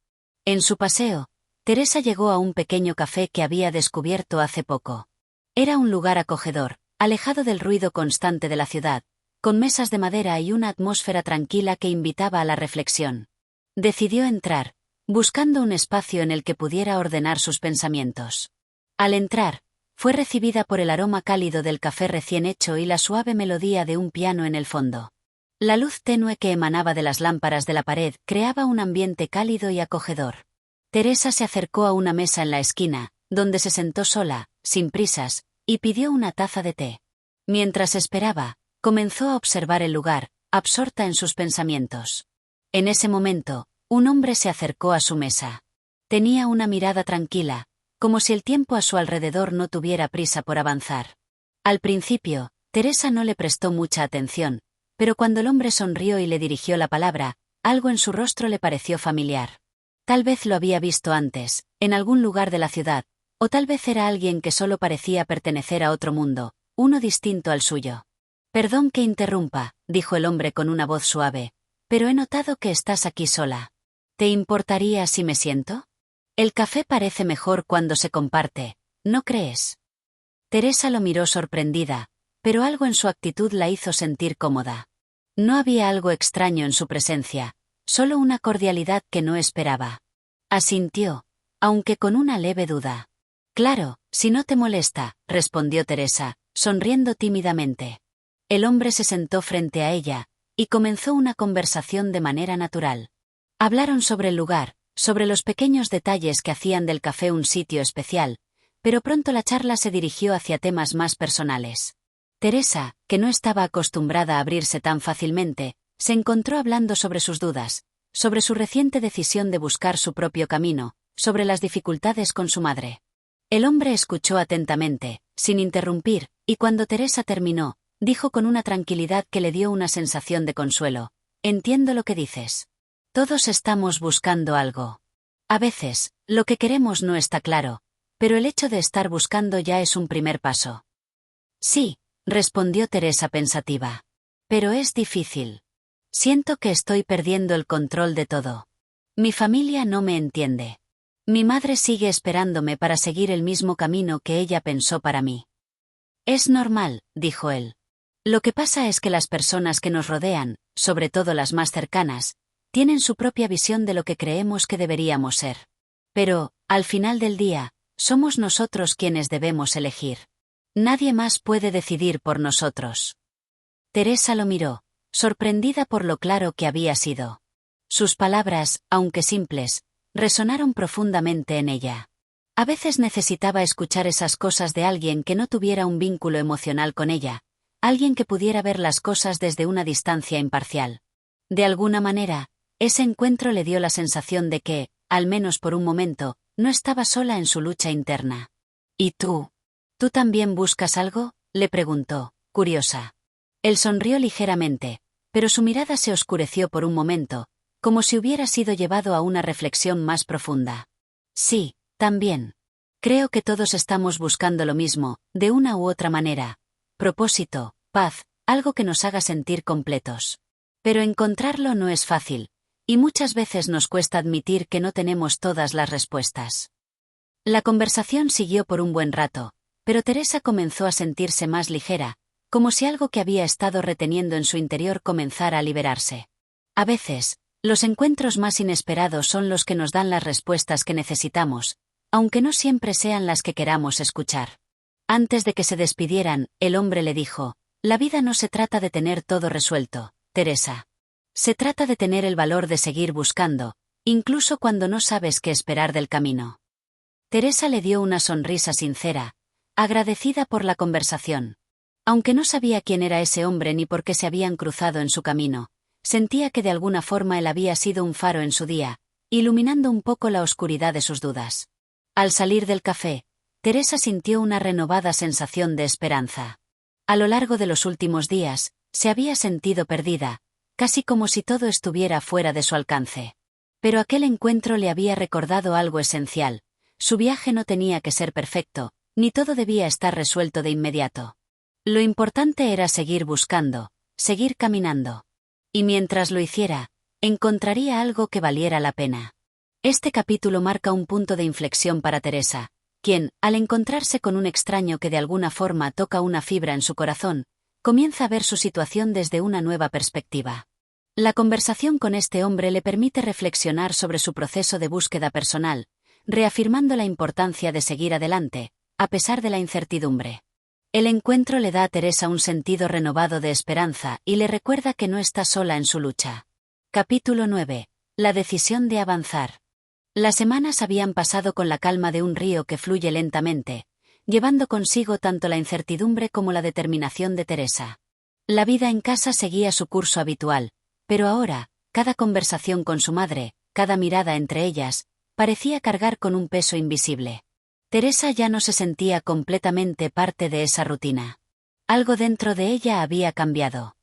En su paseo, Teresa llegó a un pequeño café que había descubierto hace poco. Era un lugar acogedor, alejado del ruido constante de la ciudad, con mesas de madera y una atmósfera tranquila que invitaba a la reflexión. Decidió entrar, buscando un espacio en el que pudiera ordenar sus pensamientos. Al entrar, fue recibida por el aroma cálido del café recién hecho y la suave melodía de un piano en el fondo. La luz tenue que emanaba de las lámparas de la pared creaba un ambiente cálido y acogedor. Teresa se acercó a una mesa en la esquina, donde se sentó sola, sin prisas, y pidió una taza de té. Mientras esperaba, comenzó a observar el lugar, absorta en sus pensamientos. En ese momento, un hombre se acercó a su mesa. Tenía una mirada tranquila, como si el tiempo a su alrededor no tuviera prisa por avanzar. Al principio, Teresa no le prestó mucha atención, pero cuando el hombre sonrió y le dirigió la palabra, algo en su rostro le pareció familiar. Tal vez lo había visto antes, en algún lugar de la ciudad, o tal vez era alguien que solo parecía pertenecer a otro mundo, uno distinto al suyo. «Perdón que interrumpa», dijo el hombre con una voz suave, «pero he notado que estás aquí sola. ¿Te importaría si me siento? El café parece mejor cuando se comparte, ¿no crees?» Teresa lo miró sorprendida, pero algo en su actitud la hizo sentir cómoda. No había algo extraño en su presencia, solo una cordialidad que no esperaba. Asintió, aunque con una leve duda. «Claro, si no te molesta», respondió Teresa, sonriendo tímidamente. El hombre se sentó frente a ella, y comenzó una conversación de manera natural. Hablaron sobre el lugar, sobre los pequeños detalles que hacían del café un sitio especial, pero pronto la charla se dirigió hacia temas más personales. Teresa, que no estaba acostumbrada a abrirse tan fácilmente, se encontró hablando sobre sus dudas, sobre su reciente decisión de buscar su propio camino, sobre las dificultades con su madre. El hombre escuchó atentamente, sin interrumpir, y cuando Teresa terminó, dijo con una tranquilidad que le dio una sensación de consuelo: «Entiendo lo que dices. Todos estamos buscando algo. A veces, lo que queremos no está claro, pero el hecho de estar buscando ya es un primer paso». «Sí», respondió Teresa pensativa. «Pero es difícil. Siento que estoy perdiendo el control de todo. Mi familia no me entiende. Mi madre sigue esperándome para seguir el mismo camino que ella pensó para mí». «Es normal», dijo él. «Lo que pasa es que las personas que nos rodean, sobre todo las más cercanas, tienen su propia visión de lo que creemos que deberíamos ser. Pero, al final del día, somos nosotros quienes debemos elegir. Nadie más puede decidir por nosotros». Teresa lo miró, sorprendida por lo claro que había sido. Sus palabras, aunque simples, resonaron profundamente en ella. A veces necesitaba escuchar esas cosas de alguien que no tuviera un vínculo emocional con ella, alguien que pudiera ver las cosas desde una distancia imparcial. De alguna manera, ese encuentro le dio la sensación de que, al menos por un momento, no estaba sola en su lucha interna. «¿Y tú? ¿Tú también buscas algo?», le preguntó, curiosa. Él sonrió ligeramente, pero su mirada se oscureció por un momento, como si hubiera sido llevado a una reflexión más profunda. «Sí, también. Creo que todos estamos buscando lo mismo, de una u otra manera. Propósito, paz, algo que nos haga sentir completos. Pero encontrarlo no es fácil, y muchas veces nos cuesta admitir que no tenemos todas las respuestas». La conversación siguió por un buen rato, pero Teresa comenzó a sentirse más ligera, como si algo que había estado reteniendo en su interior comenzara a liberarse. A veces, los encuentros más inesperados son los que nos dan las respuestas que necesitamos, aunque no siempre sean las que queramos escuchar. Antes de que se despidieran, el hombre le dijo: «La vida no se trata de tener todo resuelto, Teresa. Se trata de tener el valor de seguir buscando, incluso cuando no sabes qué esperar del camino». Teresa le dio una sonrisa sincera, agradecida por la conversación. Aunque no sabía quién era ese hombre ni por qué se habían cruzado en su camino, sentía que de alguna forma él había sido un faro en su día, iluminando un poco la oscuridad de sus dudas. Al salir del café, Teresa sintió una renovada sensación de esperanza. A lo largo de los últimos días, se había sentido perdida, casi como si todo estuviera fuera de su alcance. Pero aquel encuentro le había recordado algo esencial: su viaje no tenía que ser perfecto, ni todo debía estar resuelto de inmediato. Lo importante era seguir buscando, seguir caminando. Y mientras lo hiciera, encontraría algo que valiera la pena. Este capítulo marca un punto de inflexión para Teresa, quien, al encontrarse con un extraño que de alguna forma toca una fibra en su corazón, comienza a ver su situación desde una nueva perspectiva. La conversación con este hombre le permite reflexionar sobre su proceso de búsqueda personal, reafirmando la importancia de seguir adelante, a pesar de la incertidumbre. El encuentro le da a Teresa un sentido renovado de esperanza y le recuerda que no está sola en su lucha. Capítulo 9. La decisión de avanzar. Las semanas habían pasado con la calma de un río que fluye lentamente, llevando consigo tanto la incertidumbre como la determinación de Teresa. La vida en casa seguía su curso habitual, pero ahora, cada conversación con su madre, cada mirada entre ellas, parecía cargar con un peso invisible. Teresa ya no se sentía completamente parte de esa rutina. Algo dentro de ella había cambiado.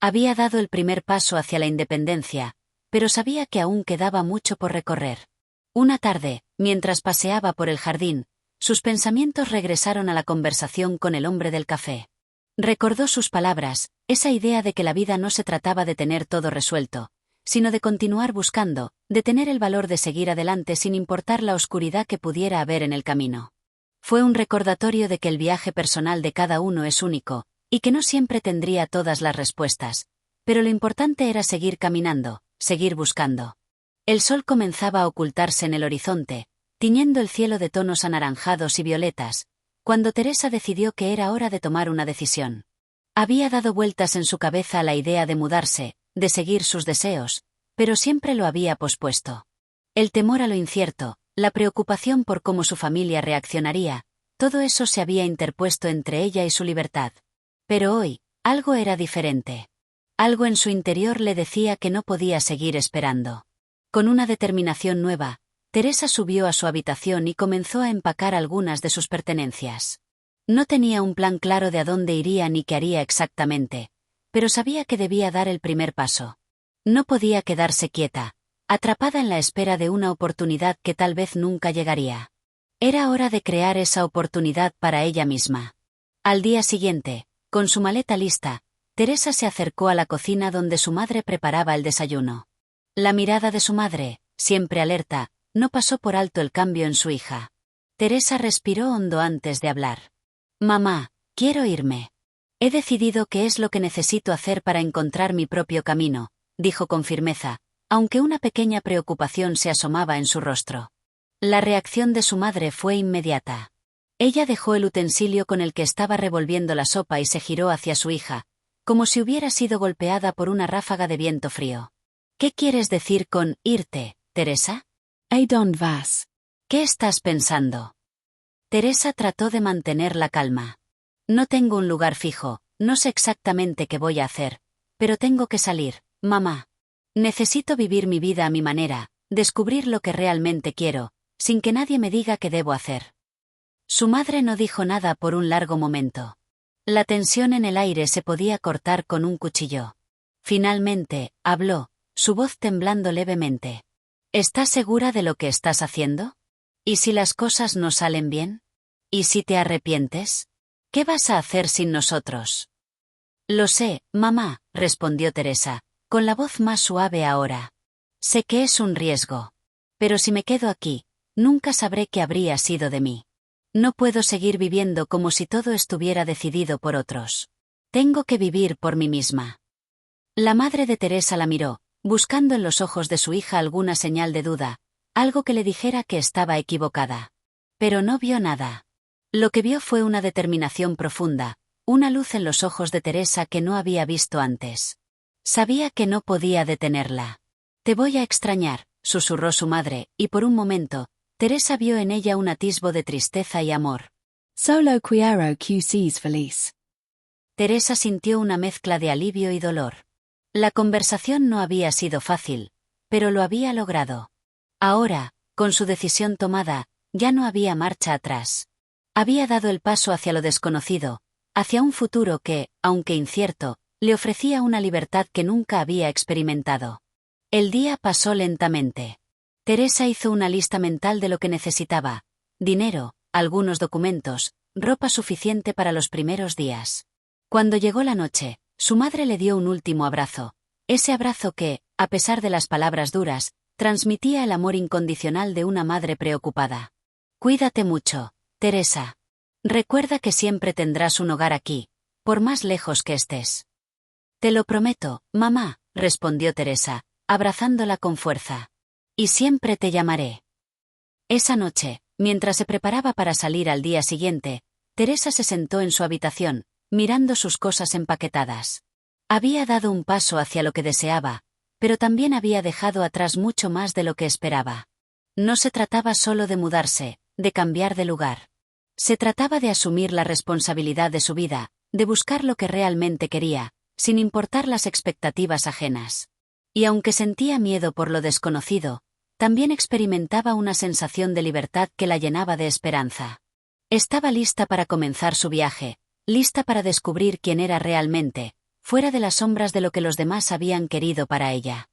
Había dado el primer paso hacia la independencia, pero sabía que aún quedaba mucho por recorrer. Una tarde, mientras paseaba por el jardín, sus pensamientos regresaron a la conversación con el hombre del café. Recordó sus palabras, esa idea de que la vida no se trataba de tener todo resuelto, sino de continuar buscando, de tener el valor de seguir adelante sin importar la oscuridad que pudiera haber en el camino. Fue un recordatorio de que el viaje personal de cada uno es único, y que no siempre tendría todas las respuestas, pero lo importante era seguir caminando, seguir buscando. El sol comenzaba a ocultarse en el horizonte, tiñendo el cielo de tonos anaranjados y violetas, cuando Teresa decidió que era hora de tomar una decisión. Había dado vueltas en su cabeza a la idea de mudarse, de seguir sus deseos, pero siempre lo había pospuesto. El temor a lo incierto, la preocupación por cómo su familia reaccionaría, todo eso se había interpuesto entre ella y su libertad. Pero hoy, algo era diferente. Algo en su interior le decía que no podía seguir esperando. Con una determinación nueva, Teresa subió a su habitación y comenzó a empacar algunas de sus pertenencias. No tenía un plan claro de a dónde iría ni qué haría exactamente, pero sabía que debía dar el primer paso. No podía quedarse quieta, atrapada en la espera de una oportunidad que tal vez nunca llegaría. Era hora de crear esa oportunidad para ella misma. Al día siguiente, con su maleta lista, Teresa se acercó a la cocina donde su madre preparaba el desayuno. La mirada de su madre, siempre alerta, no pasó por alto el cambio en su hija. Teresa respiró hondo antes de hablar. «Mamá, quiero irme. He decidido qué es lo que necesito hacer para encontrar mi propio camino», dijo con firmeza, aunque una pequeña preocupación se asomaba en su rostro. La reacción de su madre fue inmediata. Ella dejó el utensilio con el que estaba revolviendo la sopa y se giró hacia su hija, como si hubiera sido golpeada por una ráfaga de viento frío. «¿Qué quieres decir con irte, Teresa? ¿A dónde vas? ¿Qué estás pensando?» Teresa trató de mantener la calma. «No tengo un lugar fijo, no sé exactamente qué voy a hacer, pero tengo que salir, mamá. Necesito vivir mi vida a mi manera, descubrir lo que realmente quiero, sin que nadie me diga qué debo hacer». Su madre no dijo nada por un largo momento. La tensión en el aire se podía cortar con un cuchillo. Finalmente, habló, su voz temblando levemente. «¿Estás segura de lo que estás haciendo? ¿Y si las cosas no salen bien? ¿Y si te arrepientes? ¿Qué vas a hacer sin nosotros?» «Lo sé, mamá», respondió Teresa, con la voz más suave ahora. «Sé que es un riesgo. Pero si me quedo aquí, nunca sabré qué habría sido de mí. No puedo seguir viviendo como si todo estuviera decidido por otros. Tengo que vivir por mí misma». La madre de Teresa la miró, buscando en los ojos de su hija alguna señal de duda, algo que le dijera que estaba equivocada. Pero no vio nada. Lo que vio fue una determinación profunda, una luz en los ojos de Teresa que no había visto antes. Sabía que no podía detenerla. «Te voy a extrañar», susurró su madre, y por un momento, Teresa vio en ella un atisbo de tristeza y amor. Solo quiero que seas feliz. Teresa sintió una mezcla de alivio y dolor. La conversación no había sido fácil, pero lo había logrado. Ahora, con su decisión tomada, ya no había marcha atrás. Había dado el paso hacia lo desconocido, hacia un futuro que, aunque incierto, le ofrecía una libertad que nunca había experimentado. El día pasó lentamente. Teresa hizo una lista mental de lo que necesitaba: dinero, algunos documentos, ropa suficiente para los primeros días. Cuando llegó la noche, su madre le dio un último abrazo, ese abrazo que, a pesar de las palabras duras, transmitía el amor incondicional de una madre preocupada. «Cuídate mucho, Teresa. Recuerda que siempre tendrás un hogar aquí, por más lejos que estés. Te lo prometo, mamá, respondió Teresa, abrazándola con fuerza. Y siempre te llamaré. Esa noche, mientras se preparaba para salir al día siguiente, Teresa se sentó en su habitación, mirando sus cosas empaquetadas. Había dado un paso hacia lo que deseaba, pero también había dejado atrás mucho más de lo que esperaba. No se trataba solo de mudarse, de cambiar de lugar. Se trataba de asumir la responsabilidad de su vida, de buscar lo que realmente quería, sin importar las expectativas ajenas. Y aunque sentía miedo por lo desconocido, también experimentaba una sensación de libertad que la llenaba de esperanza. Estaba lista para comenzar su viaje, lista para descubrir quién era realmente, fuera de las sombras de lo que los demás habían querido para ella.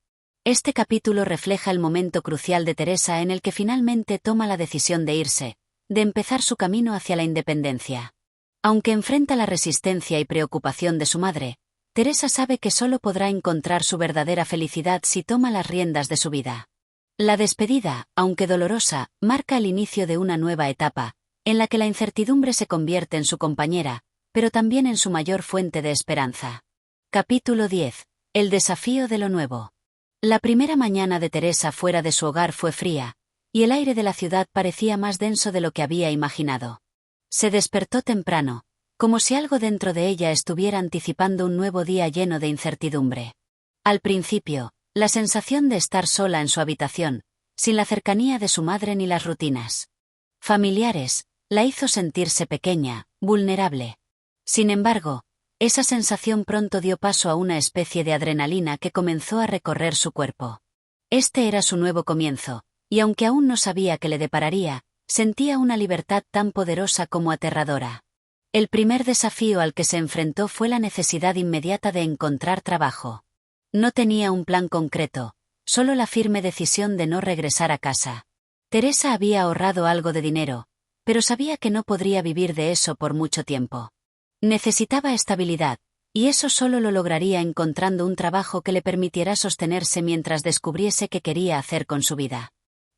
Este capítulo refleja el momento crucial de Teresa en el que finalmente toma la decisión de irse, de empezar su camino hacia la independencia. Aunque enfrenta la resistencia y preocupación de su madre, Teresa sabe que solo podrá encontrar su verdadera felicidad si toma las riendas de su vida. La despedida, aunque dolorosa, marca el inicio de una nueva etapa, en la que la incertidumbre se convierte en su compañera, pero también en su mayor fuente de esperanza. Capítulo 10. El desafío de lo nuevo. La primera mañana de Teresa fuera de su hogar fue fría, y el aire de la ciudad parecía más denso de lo que había imaginado. Se despertó temprano, como si algo dentro de ella estuviera anticipando un nuevo día lleno de incertidumbre. Al principio, la sensación de estar sola en su habitación, sin la cercanía de su madre ni las rutinas familiares, la hizo sentirse pequeña, vulnerable. Sin embargo, esa sensación pronto dio paso a una especie de adrenalina que comenzó a recorrer su cuerpo. Este era su nuevo comienzo, y aunque aún no sabía qué le depararía, sentía una libertad tan poderosa como aterradora. El primer desafío al que se enfrentó fue la necesidad inmediata de encontrar trabajo. No tenía un plan concreto, solo la firme decisión de no regresar a casa. Teresa había ahorrado algo de dinero, pero sabía que no podría vivir de eso por mucho tiempo. Necesitaba estabilidad, y eso solo lo lograría encontrando un trabajo que le permitiera sostenerse mientras descubriese qué quería hacer con su vida.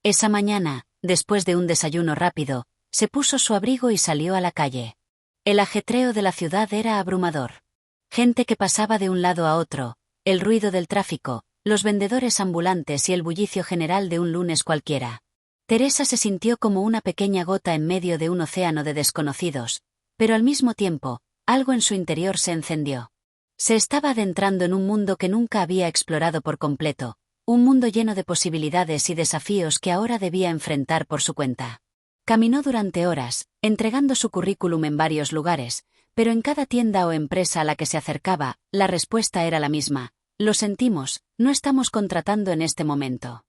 Esa mañana, después de un desayuno rápido, se puso su abrigo y salió a la calle. El ajetreo de la ciudad era abrumador. Gente que pasaba de un lado a otro, el ruido del tráfico, los vendedores ambulantes y el bullicio general de un lunes cualquiera. Teresa se sintió como una pequeña gota en medio de un océano de desconocidos, pero al mismo tiempo, algo en su interior se encendió. Se estaba adentrando en un mundo que nunca había explorado por completo, un mundo lleno de posibilidades y desafíos que ahora debía enfrentar por su cuenta. Caminó durante horas, entregando su currículum en varios lugares, pero en cada tienda o empresa a la que se acercaba, la respuesta era la misma: lo sentimos, no estamos contratando en este momento.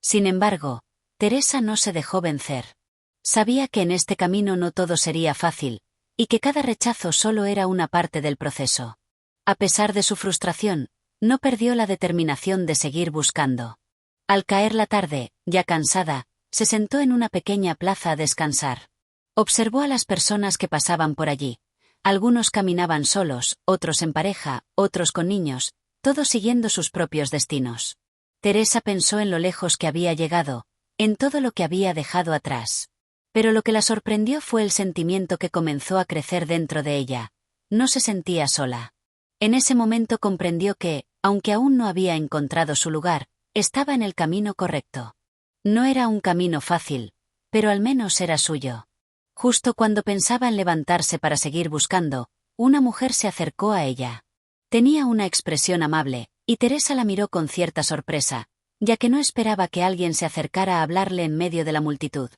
Sin embargo, Teresa no se dejó vencer. Sabía que en este camino no todo sería fácil, y que cada rechazo solo era una parte del proceso. A pesar de su frustración, no perdió la determinación de seguir buscando. Al caer la tarde, ya cansada, se sentó en una pequeña plaza a descansar. Observó a las personas que pasaban por allí. Algunos caminaban solos, otros en pareja, otros con niños, todos siguiendo sus propios destinos. Teresa pensó en lo lejos que había llegado, en todo lo que había dejado atrás. Pero lo que la sorprendió fue el sentimiento que comenzó a crecer dentro de ella. No se sentía sola. En ese momento comprendió que, aunque aún no había encontrado su lugar, estaba en el camino correcto. No era un camino fácil, pero al menos era suyo. Justo cuando pensaba en levantarse para seguir buscando, una mujer se acercó a ella. Tenía una expresión amable, y Teresa la miró con cierta sorpresa, ya que no esperaba que alguien se acercara a hablarle en medio de la multitud.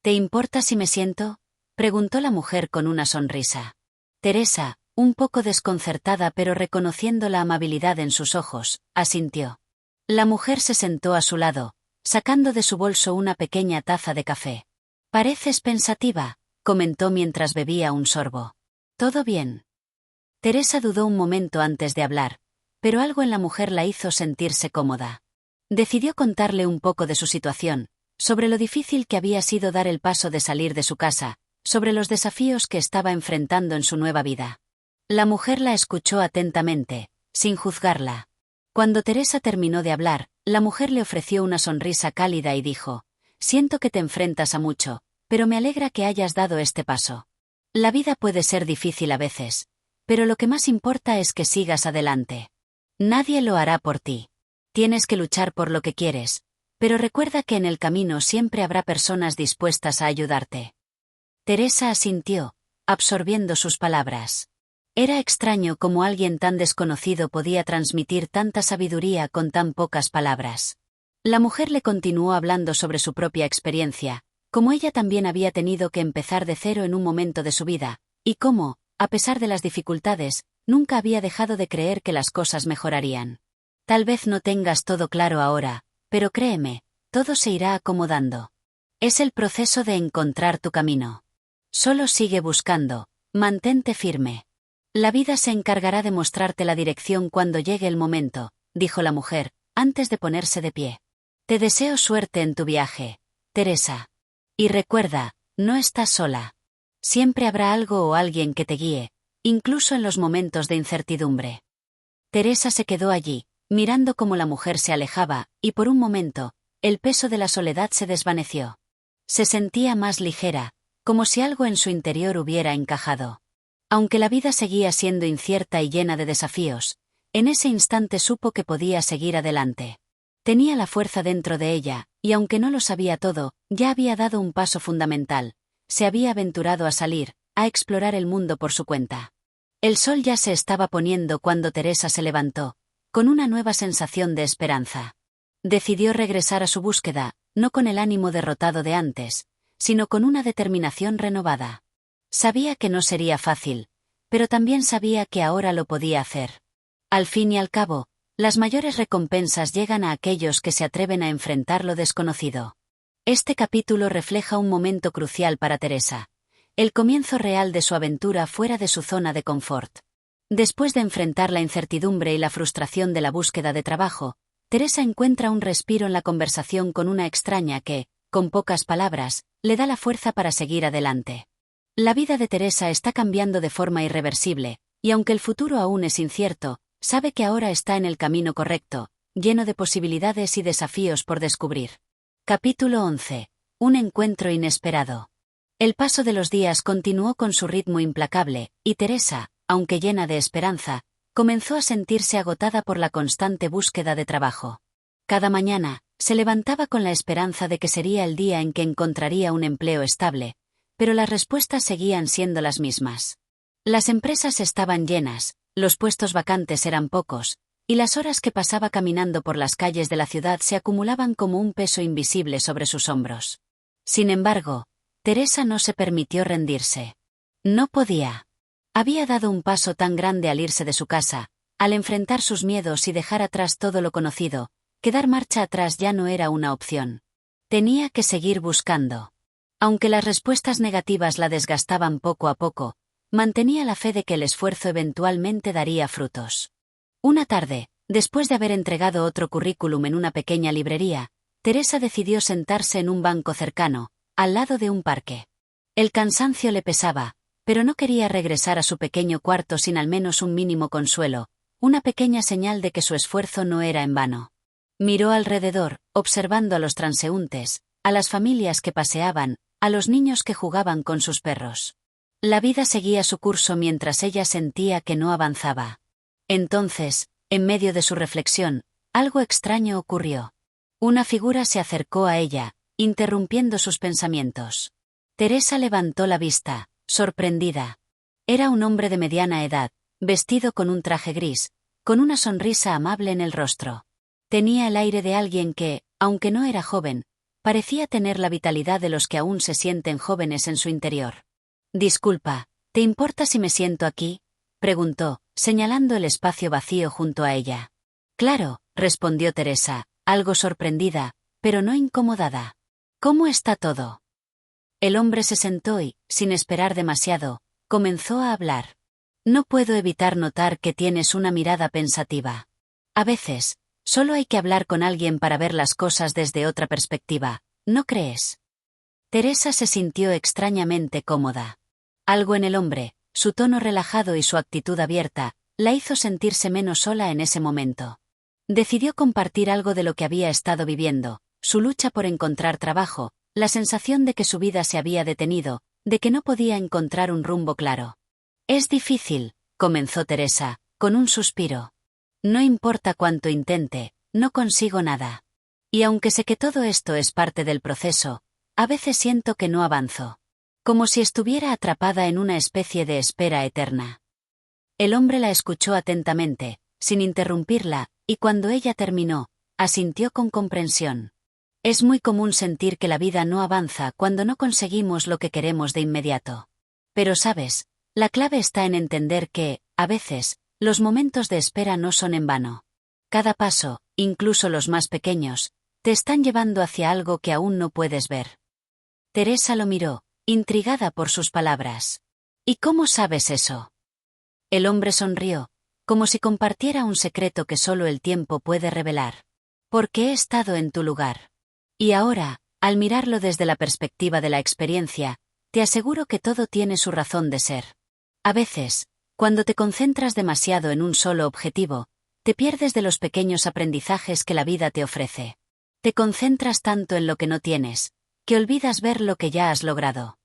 ¿Te importa si me siento?, preguntó la mujer con una sonrisa. Teresa, un poco desconcertada pero reconociendo la amabilidad en sus ojos, asintió. La mujer se sentó a su lado, sacando de su bolso una pequeña taza de café. «Pareces pensativa», comentó mientras bebía un sorbo. «¿Todo bien?». Teresa dudó un momento antes de hablar, pero algo en la mujer la hizo sentirse cómoda. Decidió contarle un poco de su situación, sobre lo difícil que había sido dar el paso de salir de su casa, sobre los desafíos que estaba enfrentando en su nueva vida. La mujer la escuchó atentamente, sin juzgarla. Cuando Teresa terminó de hablar, la mujer le ofreció una sonrisa cálida y dijo: «Siento que te enfrentas a mucho, pero me alegra que hayas dado este paso. La vida puede ser difícil a veces, Pero lo que más importa es que sigas adelante. Nadie lo hará por ti. Tienes que luchar por lo que quieres, pero recuerda que en el camino siempre habrá personas dispuestas a ayudarte. Teresa asintió, absorbiendo sus palabras. Era extraño cómo alguien tan desconocido podía transmitir tanta sabiduría con tan pocas palabras. La mujer le continuó hablando sobre su propia experiencia, cómo ella también había tenido que empezar de cero en un momento de su vida, y cómo, a pesar de las dificultades, nunca había dejado de creer que las cosas mejorarían. Tal vez no tengas todo claro ahora, pero créeme, todo se irá acomodando. Es el proceso de encontrar tu camino. Solo sigue buscando, mantente firme. La vida se encargará de mostrarte la dirección cuando llegue el momento, dijo la mujer, antes de ponerse de pie. Te deseo suerte en tu viaje, Teresa. Y recuerda, no estás sola. Siempre habrá algo o alguien que te guíe, incluso en los momentos de incertidumbre. Teresa se quedó allí, mirando cómo la mujer se alejaba, y por un momento, el peso de la soledad se desvaneció. Se sentía más ligera, como si algo en su interior hubiera encajado. Aunque la vida seguía siendo incierta y llena de desafíos, en ese instante supo que podía seguir adelante. Tenía la fuerza dentro de ella, y aunque no lo sabía todo, ya había dado un paso fundamental. Se había aventurado a salir, a explorar el mundo por su cuenta. El sol ya se estaba poniendo cuando Teresa se levantó, con una nueva sensación de esperanza. Decidió regresar a su búsqueda, no con el ánimo derrotado de antes, sino con una determinación renovada. Sabía que no sería fácil, pero también sabía que ahora lo podía hacer. Al fin y al cabo, las mayores recompensas llegan a aquellos que se atreven a enfrentar lo desconocido. Este capítulo refleja un momento crucial para Teresa, el comienzo real de su aventura fuera de su zona de confort. Después de enfrentar la incertidumbre y la frustración de la búsqueda de trabajo, Teresa encuentra un respiro en la conversación con una extraña que, con pocas palabras, le da la fuerza para seguir adelante. La vida de Teresa está cambiando de forma irreversible, y aunque el futuro aún es incierto, sabe que ahora está en el camino correcto, lleno de posibilidades y desafíos por descubrir. Capítulo 11. Un encuentro inesperado. El paso de los días continuó con su ritmo implacable, y Teresa, aunque llena de esperanza, comenzó a sentirse agotada por la constante búsqueda de trabajo. Cada mañana, se levantaba con la esperanza de que sería el día en que encontraría un empleo estable, pero las respuestas seguían siendo las mismas. Las empresas estaban llenas, los puestos vacantes eran pocos, y las horas que pasaba caminando por las calles de la ciudad se acumulaban como un peso invisible sobre sus hombros. Sin embargo, Teresa no se permitió rendirse. No podía. Había dado un paso tan grande al irse de su casa, al enfrentar sus miedos y dejar atrás todo lo conocido, que dar marcha atrás ya no era una opción. Tenía que seguir buscando. Aunque las respuestas negativas la desgastaban poco a poco, mantenía la fe de que el esfuerzo eventualmente daría frutos. Una tarde, después de haber entregado otro currículum en una pequeña librería, Teresa decidió sentarse en un banco cercano, al lado de un parque. El cansancio le pesaba, pero no quería regresar a su pequeño cuarto sin al menos un mínimo consuelo, una pequeña señal de que su esfuerzo no era en vano. Miró alrededor, observando a los transeúntes, a las familias que paseaban, a los niños que jugaban con sus perros. La vida seguía su curso mientras ella sentía que no avanzaba. Entonces, en medio de su reflexión, algo extraño ocurrió. Una figura se acercó a ella, interrumpiendo sus pensamientos. Teresa levantó la vista, sorprendida. Era un hombre de mediana edad, vestido con un traje gris, con una sonrisa amable en el rostro. Tenía el aire de alguien que, aunque no era joven, parecía tener la vitalidad de los que aún se sienten jóvenes en su interior. «Disculpa, ¿te importa si me siento aquí?», preguntó, señalando el espacio vacío junto a ella. «Claro», respondió Teresa, algo sorprendida, pero no incomodada. «¿Cómo está todo?». El hombre se sentó y, sin esperar demasiado, comenzó a hablar. «No puedo evitar notar que tienes una mirada pensativa. A veces, solo hay que hablar con alguien para ver las cosas desde otra perspectiva, ¿no crees?». Teresa se sintió extrañamente cómoda. Algo en el hombre, su tono relajado y su actitud abierta, la hizo sentirse menos sola en ese momento. Decidió compartir algo de lo que había estado viviendo, su lucha por encontrar trabajo, la sensación de que su vida se había detenido, de que no podía encontrar un rumbo claro. «Es difícil», comenzó Teresa, con un suspiro. No importa cuánto intente, no consigo nada. Y aunque sé que todo esto es parte del proceso, a veces siento que no avanzo. Como si estuviera atrapada en una especie de espera eterna. El hombre la escuchó atentamente, sin interrumpirla, y cuando ella terminó, asintió con comprensión. Es muy común sentir que la vida no avanza cuando no conseguimos lo que queremos de inmediato. Pero sabes, la clave está en entender que, a veces, los momentos de espera no son en vano. Cada paso, incluso los más pequeños, te están llevando hacia algo que aún no puedes ver. Teresa lo miró, intrigada por sus palabras. ¿Y cómo sabes eso? El hombre sonrió, como si compartiera un secreto que solo el tiempo puede revelar. Porque he estado en tu lugar. Y ahora, al mirarlo desde la perspectiva de la experiencia, te aseguro que todo tiene su razón de ser. A veces, cuando te concentras demasiado en un solo objetivo, te pierdes de los pequeños aprendizajes que la vida te ofrece. Te concentras tanto en lo que no tienes, que olvidas ver lo que ya has logrado.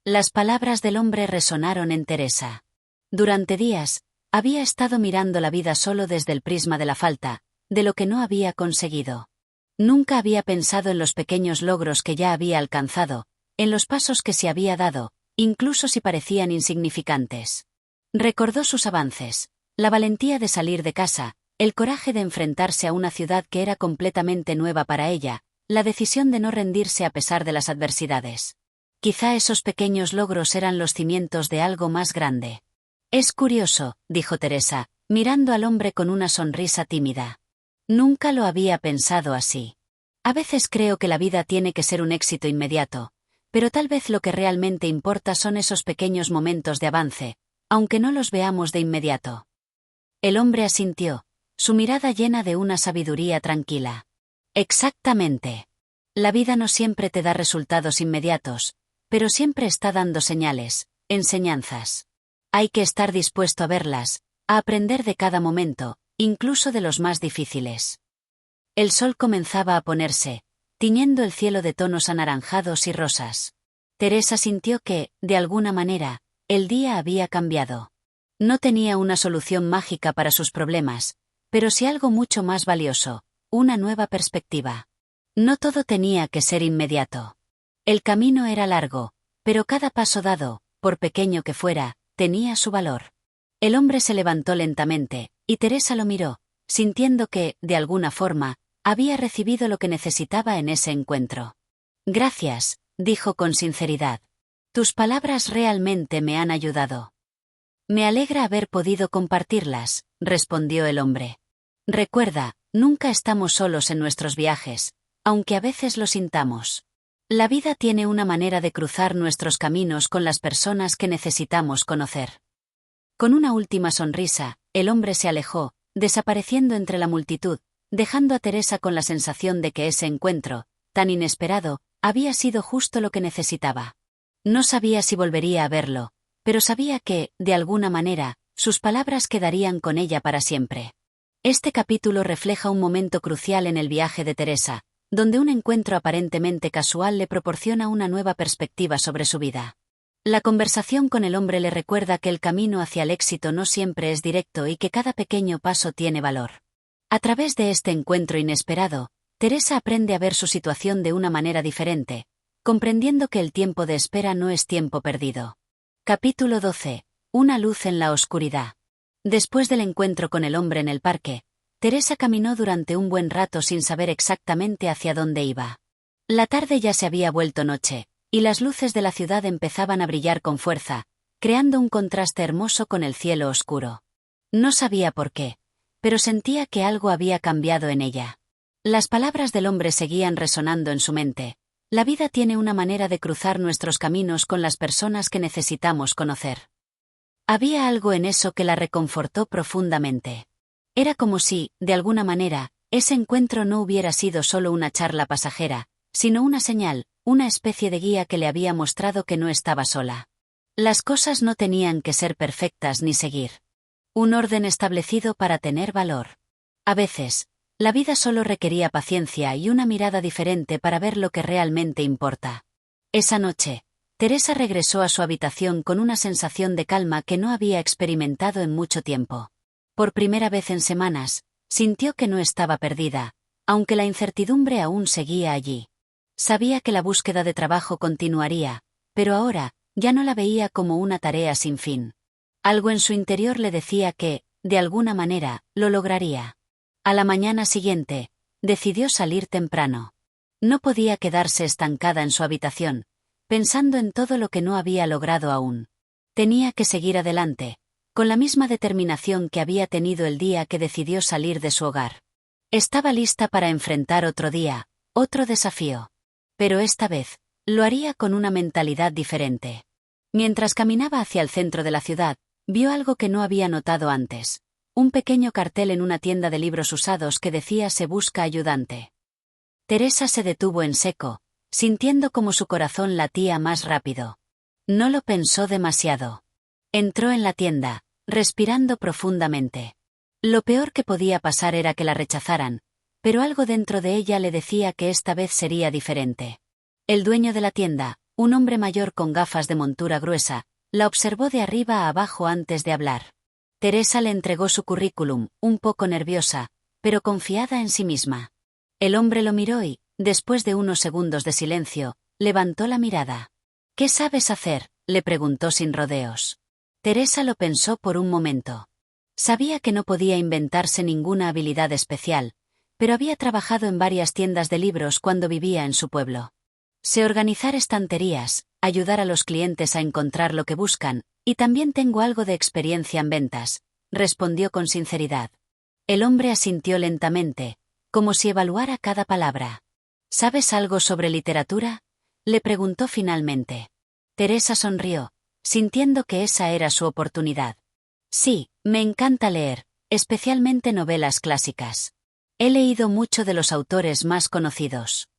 Las palabras del hombre resonaron en Teresa. Durante días, había estado mirando la vida solo desde el prisma de la falta, de lo que no había conseguido. Nunca había pensado en los pequeños logros que ya había alcanzado, en los pasos que se había dado, incluso si parecían insignificantes. Recordó sus avances, la valentía de salir de casa, el coraje de enfrentarse a una ciudad que era completamente nueva para ella, la decisión de no rendirse a pesar de las adversidades. Quizá esos pequeños logros eran los cimientos de algo más grande. Es curioso, dijo Teresa, mirando al hombre con una sonrisa tímida. Nunca lo había pensado así. A veces creo que la vida tiene que ser un éxito inmediato, pero tal vez lo que realmente importa son esos pequeños momentos de avance, aunque no los veamos de inmediato. El hombre asintió, su mirada llena de una sabiduría tranquila. Exactamente. La vida no siempre te da resultados inmediatos, pero siempre está dando señales, enseñanzas. Hay que estar dispuesto a verlas, a aprender de cada momento, incluso de los más difíciles. El sol comenzaba a ponerse, tiñendo el cielo de tonos anaranjados y rosas. Teresa sintió que, de alguna manera, el día había cambiado. No tenía una solución mágica para sus problemas, pero sí algo mucho más valioso, una nueva perspectiva. No todo tenía que ser inmediato. El camino era largo, pero cada paso dado, por pequeño que fuera, tenía su valor. El hombre se levantó lentamente, y Teresa lo miró, sintiendo que, de alguna forma, había recibido lo que necesitaba en ese encuentro. Gracias, dijo con sinceridad. Tus palabras realmente me han ayudado. Me alegra haber podido compartirlas, respondió el hombre. Recuerda, nunca estamos solos en nuestros viajes, aunque a veces lo sintamos. La vida tiene una manera de cruzar nuestros caminos con las personas que necesitamos conocer. Con una última sonrisa, el hombre se alejó, desapareciendo entre la multitud, dejando a Teresa con la sensación de que ese encuentro, tan inesperado, había sido justo lo que necesitaba. No sabía si volvería a verlo, pero sabía que, de alguna manera, sus palabras quedarían con ella para siempre. Este capítulo refleja un momento crucial en el viaje de Teresa, donde un encuentro aparentemente casual le proporciona una nueva perspectiva sobre su vida. La conversación con el hombre le recuerda que el camino hacia el éxito no siempre es directo y que cada pequeño paso tiene valor. A través de este encuentro inesperado, Teresa aprende a ver su situación de una manera diferente, comprendiendo que el tiempo de espera no es tiempo perdido. Capítulo 12. Una luz en la oscuridad. Después del encuentro con el hombre en el parque, Teresa caminó durante un buen rato sin saber exactamente hacia dónde iba. La tarde ya se había vuelto noche, y las luces de la ciudad empezaban a brillar con fuerza, creando un contraste hermoso con el cielo oscuro. No sabía por qué, pero sentía que algo había cambiado en ella. Las palabras del hombre seguían resonando en su mente. La vida tiene una manera de cruzar nuestros caminos con las personas que necesitamos conocer. Había algo en eso que la reconfortó profundamente. Era como si, de alguna manera, ese encuentro no hubiera sido solo una charla pasajera, sino una señal, una especie de guía que le había mostrado que no estaba sola. Las cosas no tenían que ser perfectas ni seguir un orden establecido para tener valor. A veces, la vida solo requería paciencia y una mirada diferente para ver lo que realmente importa. Esa noche, Teresa regresó a su habitación con una sensación de calma que no había experimentado en mucho tiempo. Por primera vez en semanas, sintió que no estaba perdida, aunque la incertidumbre aún seguía allí. Sabía que la búsqueda de trabajo continuaría, pero ahora, ya no la veía como una tarea sin fin. Algo en su interior le decía que, de alguna manera, lo lograría. A la mañana siguiente, decidió salir temprano. No podía quedarse estancada en su habitación, pensando en todo lo que no había logrado aún. Tenía que seguir adelante, con la misma determinación que había tenido el día que decidió salir de su hogar. Estaba lista para enfrentar otro día, otro desafío. Pero esta vez, lo haría con una mentalidad diferente. Mientras caminaba hacia el centro de la ciudad, vio algo que no había notado antes. Un pequeño cartel en una tienda de libros usados que decía «Se busca ayudante». Teresa se detuvo en seco, sintiendo como su corazón latía más rápido. No lo pensó demasiado. Entró en la tienda, respirando profundamente. Lo peor que podía pasar era que la rechazaran, pero algo dentro de ella le decía que esta vez sería diferente. El dueño de la tienda, un hombre mayor con gafas de montura gruesa, la observó de arriba a abajo antes de hablar. Teresa le entregó su currículum, un poco nerviosa, pero confiada en sí misma. El hombre lo miró y, después de unos segundos de silencio, levantó la mirada. «¿Qué sabes hacer?», le preguntó sin rodeos. Teresa lo pensó por un momento. Sabía que no podía inventarse ninguna habilidad especial, pero había trabajado en varias tiendas de libros cuando vivía en su pueblo. Sé organizar estanterías, ayudar a los clientes a encontrar lo que buscan, y también tengo algo de experiencia en ventas, respondió con sinceridad. El hombre asintió lentamente, como si evaluara cada palabra. ¿Sabes algo sobre literatura?, le preguntó finalmente. Teresa sonrió, sintiendo que esa era su oportunidad. Sí, me encanta leer, especialmente novelas clásicas. He leído mucho de los autores más conocidos.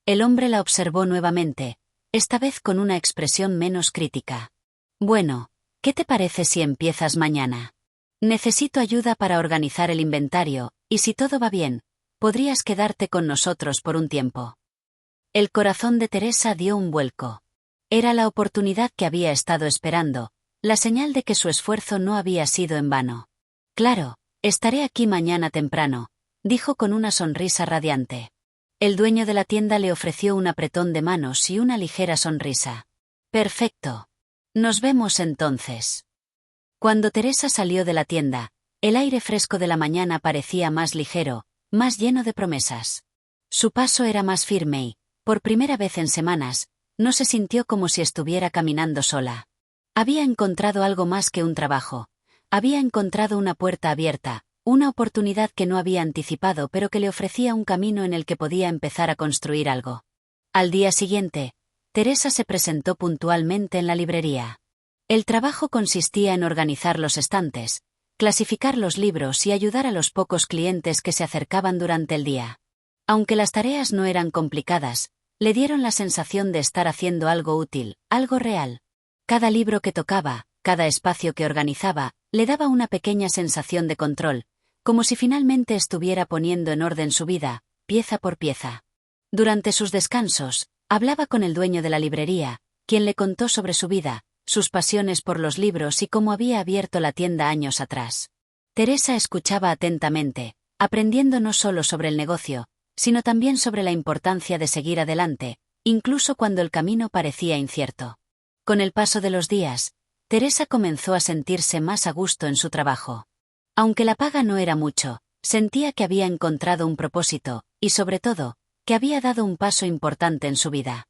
El hombre la observó nuevamente, esta vez con una expresión menos crítica. Bueno, ¿qué te parece si empiezas mañana? Necesito ayuda para organizar el inventario, y si todo va bien, podrías quedarte con nosotros por un tiempo. El corazón de Teresa dio un vuelco. Era la oportunidad que había estado esperando, la señal de que su esfuerzo no había sido en vano. Claro, estaré aquí mañana temprano, dijo con una sonrisa radiante. El dueño de la tienda le ofreció un apretón de manos y una ligera sonrisa. Perfecto. Nos vemos entonces. Cuando Teresa salió de la tienda, el aire fresco de la mañana parecía más ligero, más lleno de promesas. Su paso era más firme y, por primera vez en semanas, no se sintió como si estuviera caminando sola. Había encontrado algo más que un trabajo. Había encontrado una puerta abierta, una oportunidad que no había anticipado pero que le ofrecía un camino en el que podía empezar a construir algo. Al día siguiente, Teresa se presentó puntualmente en la librería. El trabajo consistía en organizar los estantes, clasificar los libros y ayudar a los pocos clientes que se acercaban durante el día. Aunque las tareas no eran complicadas, le dieron la sensación de estar haciendo algo útil, algo real. Cada libro que tocaba, cada espacio que organizaba, le daba una pequeña sensación de control, como si finalmente estuviera poniendo en orden su vida, pieza por pieza. Durante sus descansos, hablaba con el dueño de la librería, quien le contó sobre su vida, sus pasiones por los libros y cómo había abierto la tienda años atrás. Teresa escuchaba atentamente, aprendiendo no solo sobre el negocio, sino también sobre la importancia de seguir adelante, incluso cuando el camino parecía incierto. Con el paso de los días, Teresa comenzó a sentirse más a gusto en su trabajo. Aunque la paga no era mucho, sentía que había encontrado un propósito, y sobre todo, que había dado un paso importante en su vida.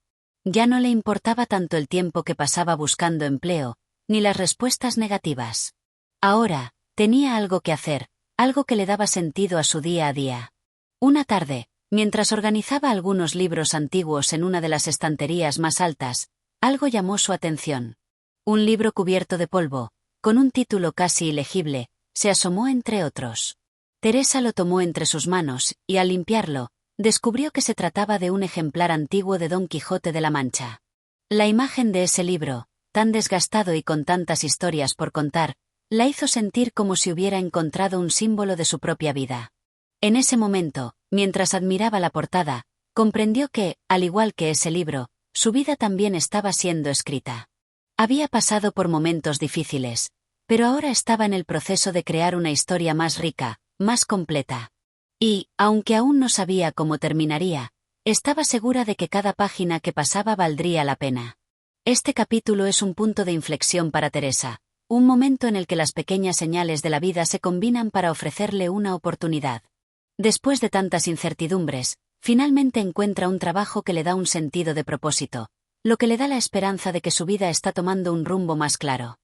Ya no le importaba tanto el tiempo que pasaba buscando empleo, ni las respuestas negativas. Ahora, tenía algo que hacer, algo que le daba sentido a su día a día. Una tarde, mientras organizaba algunos libros antiguos en una de las estanterías más altas, algo llamó su atención. Un libro cubierto de polvo, con un título casi ilegible, se asomó entre otros. Teresa lo tomó entre sus manos, y al limpiarlo, descubrió que se trataba de un ejemplar antiguo de Don Quijote de la Mancha. La imagen de ese libro, tan desgastado y con tantas historias por contar, la hizo sentir como si hubiera encontrado un símbolo de su propia vida. En ese momento, mientras admiraba la portada, comprendió que, al igual que ese libro, Su vida también estaba siendo escrita. Había pasado por momentos difíciles, pero ahora estaba en el proceso de crear una historia más rica, más completa. Y, aunque aún no sabía cómo terminaría, estaba segura de que cada página que pasaba valdría la pena. Este capítulo es un punto de inflexión para Teresa, un momento en el que las pequeñas señales de la vida se combinan para ofrecerle una oportunidad. Después de tantas incertidumbres, finalmente encuentra un trabajo que le da un sentido de propósito, lo que le da la esperanza de que su vida está tomando un rumbo más claro.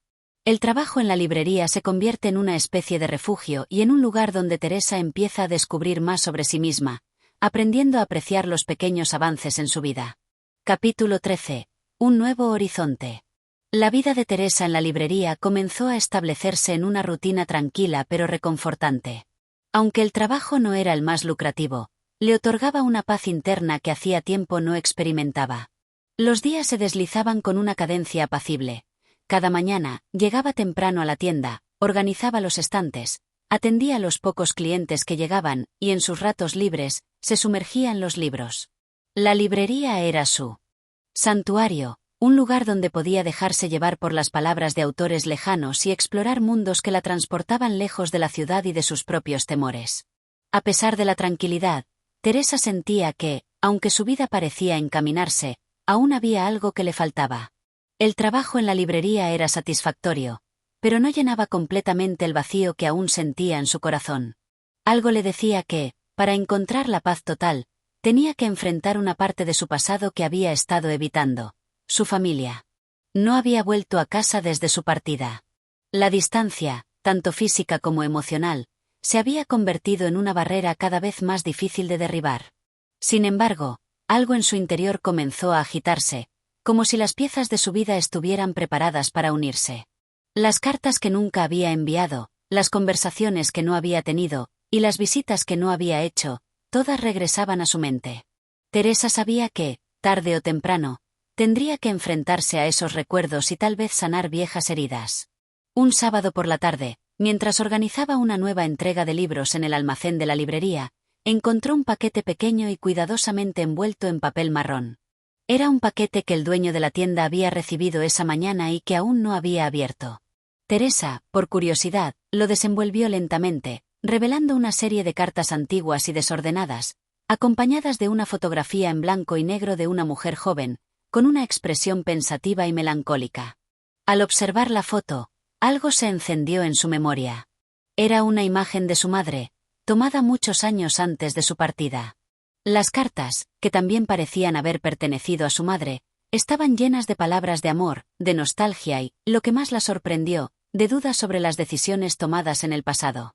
El trabajo en la librería se convierte en una especie de refugio y en un lugar donde Teresa empieza a descubrir más sobre sí misma, aprendiendo a apreciar los pequeños avances en su vida. Capítulo 13. Un nuevo horizonte. La vida de Teresa en la librería comenzó a establecerse en una rutina tranquila pero reconfortante. Aunque el trabajo no era el más lucrativo, le otorgaba una paz interna que hacía tiempo no experimentaba. Los días se deslizaban con una cadencia apacible. Cada mañana, llegaba temprano a la tienda, organizaba los estantes, atendía a los pocos clientes que llegaban, y en sus ratos libres, se sumergía en los libros. La librería era su santuario, un lugar donde podía dejarse llevar por las palabras de autores lejanos y explorar mundos que la transportaban lejos de la ciudad y de sus propios temores. A pesar de la tranquilidad, Teresa sentía que, aunque su vida parecía encaminarse, aún había algo que le faltaba. El trabajo en la librería era satisfactorio, pero no llenaba completamente el vacío que aún sentía en su corazón. Algo le decía que, para encontrar la paz total, tenía que enfrentar una parte de su pasado que había estado evitando: su familia. No había vuelto a casa desde su partida. La distancia, tanto física como emocional, se había convertido en una barrera cada vez más difícil de derribar. Sin embargo, algo en su interior comenzó a agitarse, como si las piezas de su vida estuvieran preparadas para unirse. Las cartas que nunca había enviado, las conversaciones que no había tenido, y las visitas que no había hecho, todas regresaban a su mente. Teresa sabía que, tarde o temprano, tendría que enfrentarse a esos recuerdos y tal vez sanar viejas heridas. Un sábado por la tarde, mientras organizaba una nueva entrega de libros en el almacén de la librería, encontró un paquete pequeño y cuidadosamente envuelto en papel marrón. Era un paquete que el dueño de la tienda había recibido esa mañana y que aún no había abierto. Teresa, por curiosidad, lo desenvolvió lentamente, revelando una serie de cartas antiguas y desordenadas, acompañadas de una fotografía en blanco y negro de una mujer joven, con una expresión pensativa y melancólica. Al observar la foto, algo se encendió en su memoria. Era una imagen de su madre, tomada muchos años antes de su partida. Las cartas, que también parecían haber pertenecido a su madre, estaban llenas de palabras de amor, de nostalgia y, lo que más la sorprendió, de dudas sobre las decisiones tomadas en el pasado.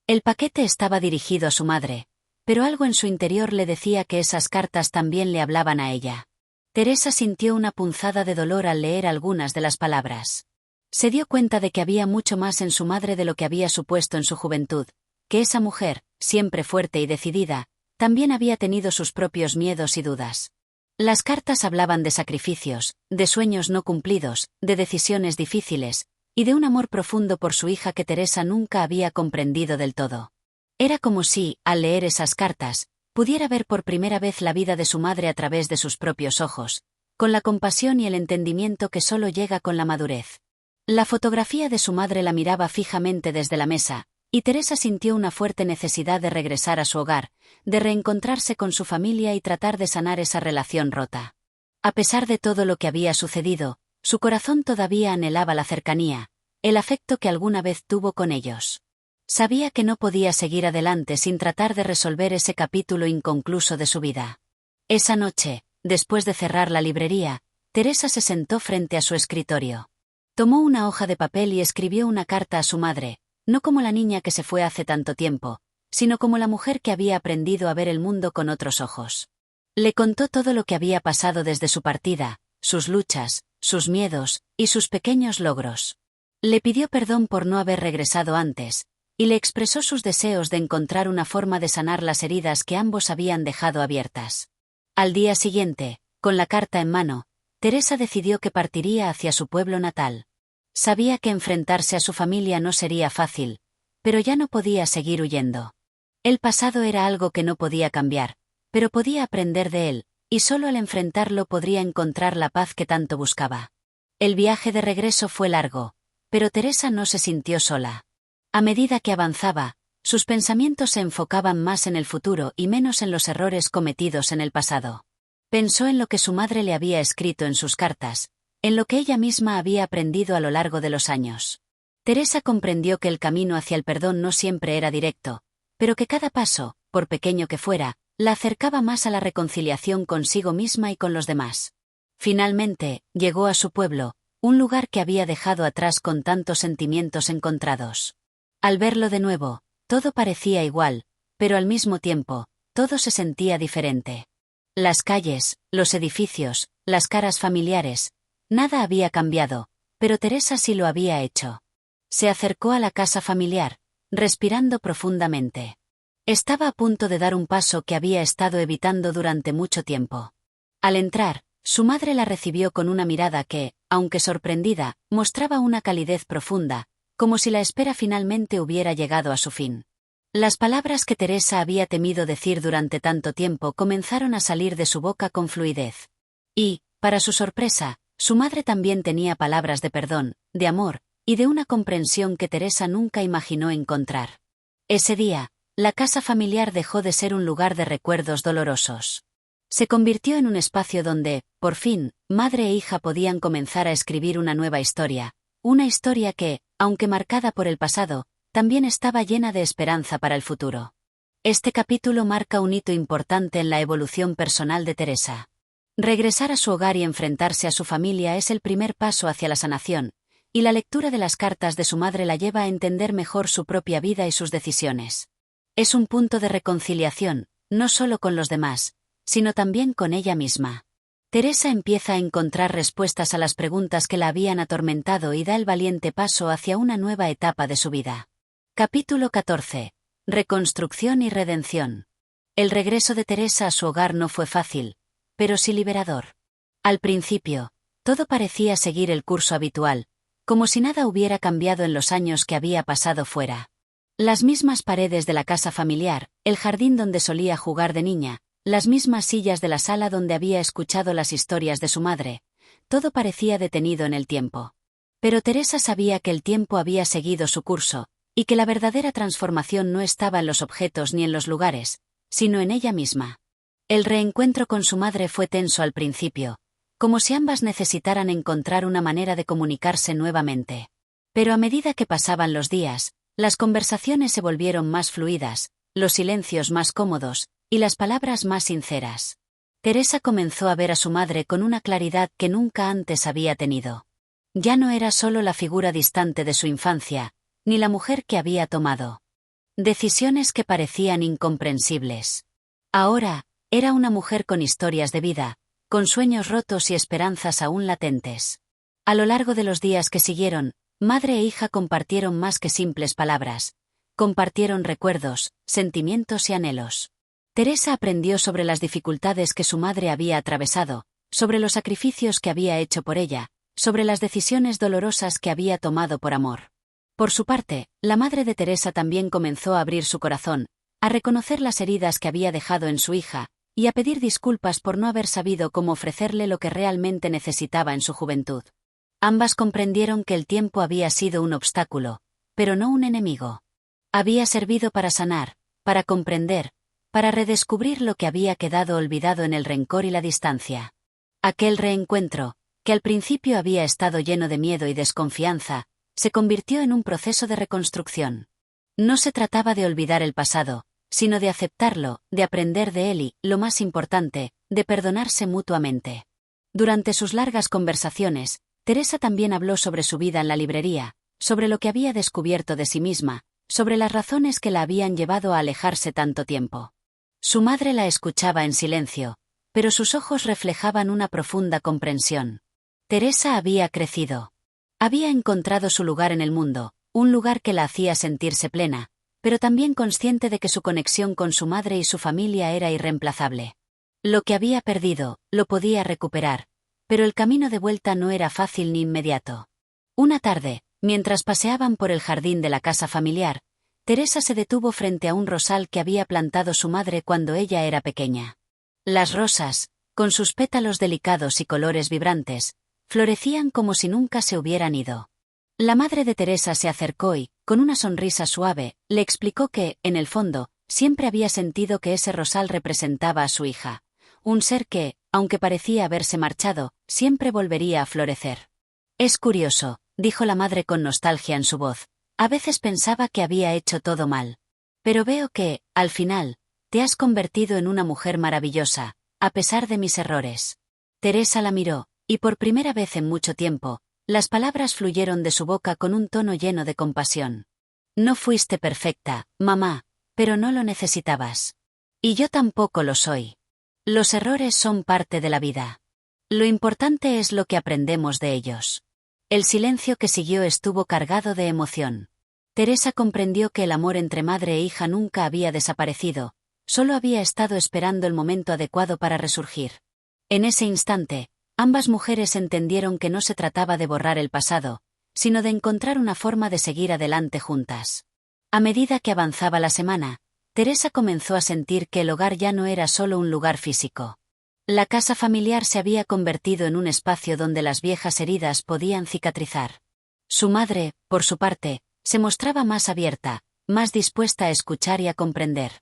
El paquete estaba dirigido a su madre, pero algo en su interior le decía que esas cartas también le hablaban a ella. Teresa sintió una punzada de dolor al leer algunas de las palabras. Se dio cuenta de que había mucho más en su madre de lo que había supuesto en su juventud, que esa mujer, siempre fuerte y decidida, también había tenido sus propios miedos y dudas. Las cartas hablaban de sacrificios, de sueños no cumplidos, de decisiones difíciles, y de un amor profundo por su hija que Teresa nunca había comprendido del todo. Era como si, al leer esas cartas, pudiera ver por primera vez la vida de su madre a través de sus propios ojos, con la compasión y el entendimiento que solo llega con la madurez. La fotografía de su madre la miraba fijamente desde la mesa, y Teresa sintió una fuerte necesidad de regresar a su hogar, de reencontrarse con su familia y tratar de sanar esa relación rota. A pesar de todo lo que había sucedido, su corazón todavía anhelaba la cercanía, el afecto que alguna vez tuvo con ellos. Sabía que no podía seguir adelante sin tratar de resolver ese capítulo inconcluso de su vida. Esa noche, después de cerrar la librería, Teresa se sentó frente a su escritorio. Tomó una hoja de papel y escribió una carta a su madre, no como la niña que se fue hace tanto tiempo, sino como la mujer que había aprendido a ver el mundo con otros ojos. Le contó todo lo que había pasado desde su partida, sus luchas, sus miedos, y sus pequeños logros. Le pidió perdón por no haber regresado antes, y le expresó sus deseos de encontrar una forma de sanar las heridas que ambos habían dejado abiertas. Al día siguiente, con la carta en mano, Teresa decidió que partiría hacia su pueblo natal. Sabía que enfrentarse a su familia no sería fácil, pero ya no podía seguir huyendo. El pasado era algo que no podía cambiar, pero podía aprender de él, y solo al enfrentarlo podría encontrar la paz que tanto buscaba. El viaje de regreso fue largo, pero Teresa no se sintió sola. A medida que avanzaba, sus pensamientos se enfocaban más en el futuro y menos en los errores cometidos en el pasado. Pensó en lo que su madre le había escrito en sus cartas, en lo que ella misma había aprendido a lo largo de los años. Teresa comprendió que el camino hacia el perdón no siempre era directo, pero que cada paso, por pequeño que fuera, la acercaba más a la reconciliación consigo misma y con los demás. Finalmente, llegó a su pueblo, un lugar que había dejado atrás con tantos sentimientos encontrados. Al verlo de nuevo, todo parecía igual, pero al mismo tiempo, todo se sentía diferente. Las calles, los edificios, las caras familiares, nada había cambiado, pero Teresa sí lo había hecho. Se acercó a la casa familiar, respirando profundamente. Estaba a punto de dar un paso que había estado evitando durante mucho tiempo. Al entrar, su madre la recibió con una mirada que, aunque sorprendida, mostraba una calidez profunda, como si la espera finalmente hubiera llegado a su fin. Las palabras que Teresa había temido decir durante tanto tiempo comenzaron a salir de su boca con fluidez. Y, para su sorpresa, su madre también tenía palabras de perdón, de amor, y de una comprensión que Teresa nunca imaginó encontrar. Ese día, la casa familiar dejó de ser un lugar de recuerdos dolorosos. Se convirtió en un espacio donde, por fin, madre e hija podían comenzar a escribir una nueva historia, una historia que, aunque marcada por el pasado, también estaba llena de esperanza para el futuro. Este capítulo marca un hito importante en la evolución personal de Teresa. Regresar a su hogar y enfrentarse a su familia es el primer paso hacia la sanación, y la lectura de las cartas de su madre la lleva a entender mejor su propia vida y sus decisiones. Es un punto de reconciliación, no solo con los demás, sino también con ella misma. Teresa empieza a encontrar respuestas a las preguntas que la habían atormentado y da el valiente paso hacia una nueva etapa de su vida. Capítulo 14. Reconstrucción y redención. El regreso de Teresa a su hogar no fue fácil, pero sí liberador. Al principio, todo parecía seguir el curso habitual, como si nada hubiera cambiado en los años que había pasado fuera. Las mismas paredes de la casa familiar, el jardín donde solía jugar de niña, las mismas sillas de la sala donde había escuchado las historias de su madre, todo parecía detenido en el tiempo. Pero Teresa sabía que el tiempo había seguido su curso, y que la verdadera transformación no estaba en los objetos ni en los lugares, sino en ella misma. El reencuentro con su madre fue tenso al principio, como si ambas necesitaran encontrar una manera de comunicarse nuevamente. Pero a medida que pasaban los días, las conversaciones se volvieron más fluidas, los silencios más cómodos, y las palabras más sinceras. Teresa comenzó a ver a su madre con una claridad que nunca antes había tenido. Ya no era solo la figura distante de su infancia, ni la mujer que había tomado decisiones que parecían incomprensibles. Ahora, era una mujer con historias de vida, con sueños rotos y esperanzas aún latentes. A lo largo de los días que siguieron, madre e hija compartieron más que simples palabras. Compartieron recuerdos, sentimientos y anhelos. Teresa aprendió sobre las dificultades que su madre había atravesado, sobre los sacrificios que había hecho por ella, sobre las decisiones dolorosas que había tomado por amor. Por su parte, la madre de Teresa también comenzó a abrir su corazón, a reconocer las heridas que había dejado en su hija, y a pedir disculpas por no haber sabido cómo ofrecerle lo que realmente necesitaba en su juventud. Ambas comprendieron que el tiempo había sido un obstáculo, pero no un enemigo. Había servido para sanar, para comprender, para redescubrir lo que había quedado olvidado en el rencor y la distancia. Aquel reencuentro, que al principio había estado lleno de miedo y desconfianza, se convirtió en un proceso de reconstrucción. No se trataba de olvidar el pasado, sino de aceptarlo, de aprender de él y, lo más importante, de perdonarse mutuamente. Durante sus largas conversaciones, Teresa también habló sobre su vida en la librería, sobre lo que había descubierto de sí misma, sobre las razones que la habían llevado a alejarse tanto tiempo. Su madre la escuchaba en silencio, pero sus ojos reflejaban una profunda comprensión. Teresa había crecido. Había encontrado su lugar en el mundo, un lugar que la hacía sentirse plena, pero también consciente de que su conexión con su madre y su familia era irreemplazable. Lo que había perdido, lo podía recuperar, pero el camino de vuelta no era fácil ni inmediato. Una tarde, mientras paseaban por el jardín de la casa familiar, Teresa se detuvo frente a un rosal que había plantado su madre cuando ella era pequeña. Las rosas, con sus pétalos delicados y colores vibrantes, florecían como si nunca se hubieran ido. La madre de Teresa se acercó y, con una sonrisa suave, le explicó que, en el fondo, siempre había sentido que ese rosal representaba a su hija, un ser que, aunque parecía haberse marchado, siempre volvería a florecer. Es curioso, dijo la madre con nostalgia en su voz, a veces pensaba que había hecho todo mal. Pero veo que, al final, te has convertido en una mujer maravillosa, a pesar de mis errores. Teresa la miró, y por primera vez en mucho tiempo, las palabras fluyeron de su boca con un tono lleno de compasión. No fuiste perfecta, mamá, pero no lo necesitabas. Y yo tampoco lo soy. Los errores son parte de la vida. Lo importante es lo que aprendemos de ellos. El silencio que siguió estuvo cargado de emoción. Teresa comprendió que el amor entre madre e hija nunca había desaparecido, solo había estado esperando el momento adecuado para resurgir. En ese instante, ambas mujeres entendieron que no se trataba de borrar el pasado, sino de encontrar una forma de seguir adelante juntas. A medida que avanzaba la semana, Teresa comenzó a sentir que el hogar ya no era solo un lugar físico. La casa familiar se había convertido en un espacio donde las viejas heridas podían cicatrizar. Su madre, por su parte, se mostraba más abierta, más dispuesta a escuchar y a comprender.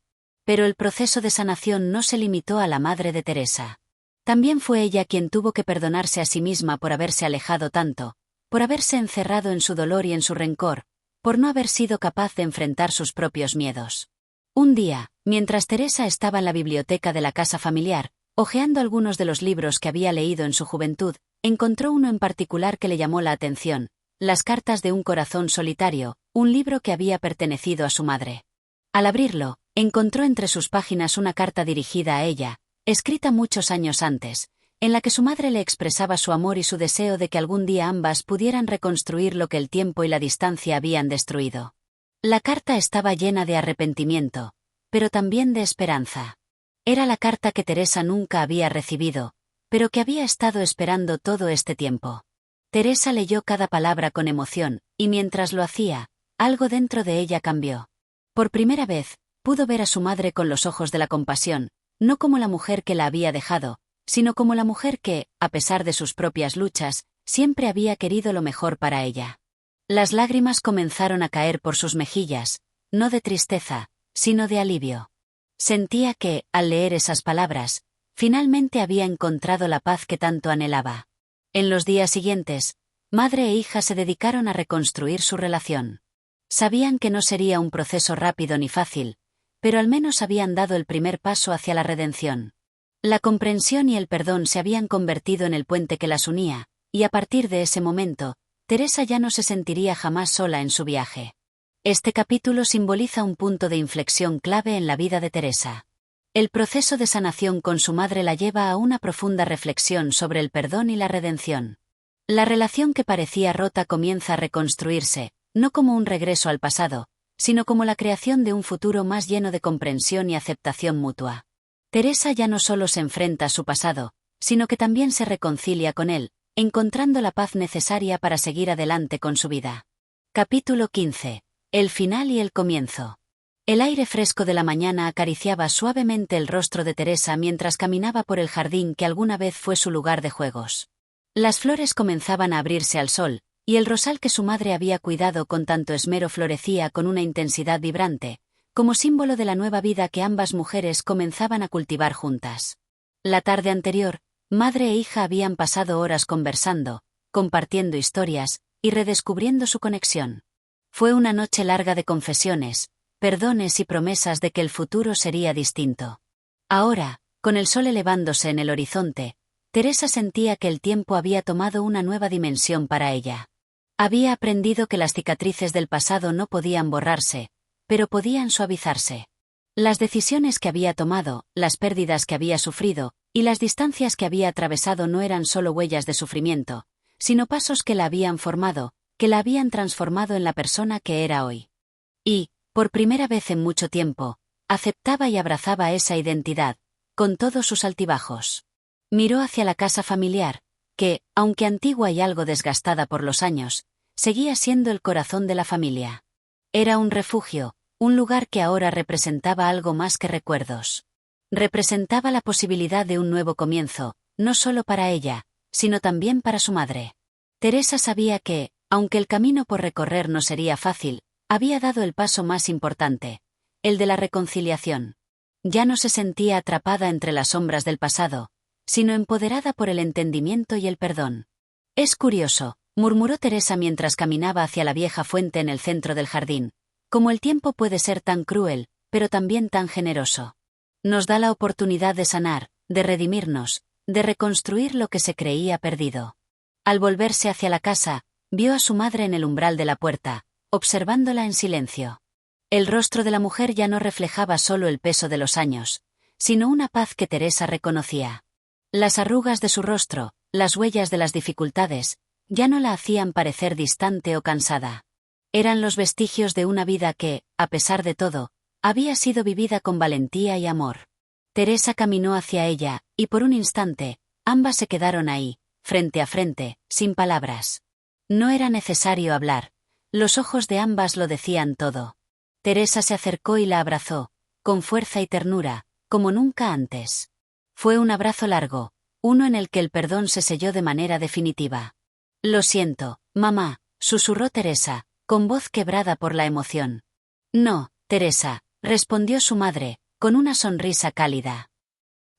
Pero el proceso de sanación no se limitó a la madre de Teresa. También fue ella quien tuvo que perdonarse a sí misma por haberse alejado tanto, por haberse encerrado en su dolor y en su rencor, por no haber sido capaz de enfrentar sus propios miedos. Un día, mientras Teresa estaba en la biblioteca de la casa familiar, hojeando algunos de los libros que había leído en su juventud, encontró uno en particular que le llamó la atención, Las cartas de un corazón solitario, un libro que había pertenecido a su madre. Al abrirlo, encontró entre sus páginas una carta dirigida a ella, escrita muchos años antes, en la que su madre le expresaba su amor y su deseo de que algún día ambas pudieran reconstruir lo que el tiempo y la distancia habían destruido. La carta estaba llena de arrepentimiento, pero también de esperanza. Era la carta que Teresa nunca había recibido, pero que había estado esperando todo este tiempo. Teresa leyó cada palabra con emoción, y mientras lo hacía, algo dentro de ella cambió. Por primera vez, pudo ver a su madre con los ojos de la compasión, no como la mujer que la había dejado, sino como la mujer que, a pesar de sus propias luchas, siempre había querido lo mejor para ella. Las lágrimas comenzaron a caer por sus mejillas, no de tristeza, sino de alivio. Sentía que, al leer esas palabras, finalmente había encontrado la paz que tanto anhelaba. En los días siguientes, madre e hija se dedicaron a reconstruir su relación. Sabían que no sería un proceso rápido ni fácil, pero al menos habían dado el primer paso hacia la redención. La comprensión y el perdón se habían convertido en el puente que las unía, y a partir de ese momento, Teresa ya no se sentiría jamás sola en su viaje. Este capítulo simboliza un punto de inflexión clave en la vida de Teresa. El proceso de sanación con su madre la lleva a una profunda reflexión sobre el perdón y la redención. La relación que parecía rota comienza a reconstruirse, no como un regreso al pasado, sino como la creación de un futuro más lleno de comprensión y aceptación mutua. Teresa ya no solo se enfrenta a su pasado, sino que también se reconcilia con él, encontrando la paz necesaria para seguir adelante con su vida. Capítulo 15. El final y el comienzo. El aire fresco de la mañana acariciaba suavemente el rostro de Teresa mientras caminaba por el jardín que alguna vez fue su lugar de juegos. Las flores comenzaban a abrirse al sol, y el rosal que su madre había cuidado con tanto esmero florecía con una intensidad vibrante, como símbolo de la nueva vida que ambas mujeres comenzaban a cultivar juntas. La tarde anterior, madre e hija habían pasado horas conversando, compartiendo historias, y redescubriendo su conexión. Fue una noche larga de confesiones, perdones y promesas de que el futuro sería distinto. Ahora, con el sol elevándose en el horizonte, Teresa sentía que el tiempo había tomado una nueva dimensión para ella. Había aprendido que las cicatrices del pasado no podían borrarse, pero podían suavizarse. Las decisiones que había tomado, las pérdidas que había sufrido, y las distancias que había atravesado no eran solo huellas de sufrimiento, sino pasos que la habían formado, que la habían transformado en la persona que era hoy. Y, por primera vez en mucho tiempo, aceptaba y abrazaba esa identidad, con todos sus altibajos. Miró hacia la casa familiar, que, aunque antigua y algo desgastada por los años, seguía siendo el corazón de la familia. Era un refugio, un lugar que ahora representaba algo más que recuerdos. Representaba la posibilidad de un nuevo comienzo, no solo para ella, sino también para su madre. Teresa sabía que, aunque el camino por recorrer no sería fácil, había dado el paso más importante, el de la reconciliación. Ya no se sentía atrapada entre las sombras del pasado, sino empoderada por el entendimiento y el perdón. «Es curioso», murmuró Teresa mientras caminaba hacia la vieja fuente en el centro del jardín, «como el tiempo puede ser tan cruel, pero también tan generoso. Nos da la oportunidad de sanar, de redimirnos, de reconstruir lo que se creía perdido». Al volverse hacia la casa, vio a su madre en el umbral de la puerta, observándola en silencio. El rostro de la mujer ya no reflejaba solo el peso de los años, sino una paz que Teresa reconocía. Las arrugas de su rostro, las huellas de las dificultades, ya no la hacían parecer distante o cansada. Eran los vestigios de una vida que, a pesar de todo, había sido vivida con valentía y amor. Teresa caminó hacia ella, y por un instante, ambas se quedaron ahí, frente a frente, sin palabras. No era necesario hablar, los ojos de ambas lo decían todo. Teresa se acercó y la abrazó, con fuerza y ternura, como nunca antes. Fue un abrazo largo, uno en el que el perdón se selló de manera definitiva. «Lo siento, mamá», susurró Teresa, con voz quebrada por la emoción. «No, Teresa», respondió su madre, con una sonrisa cálida.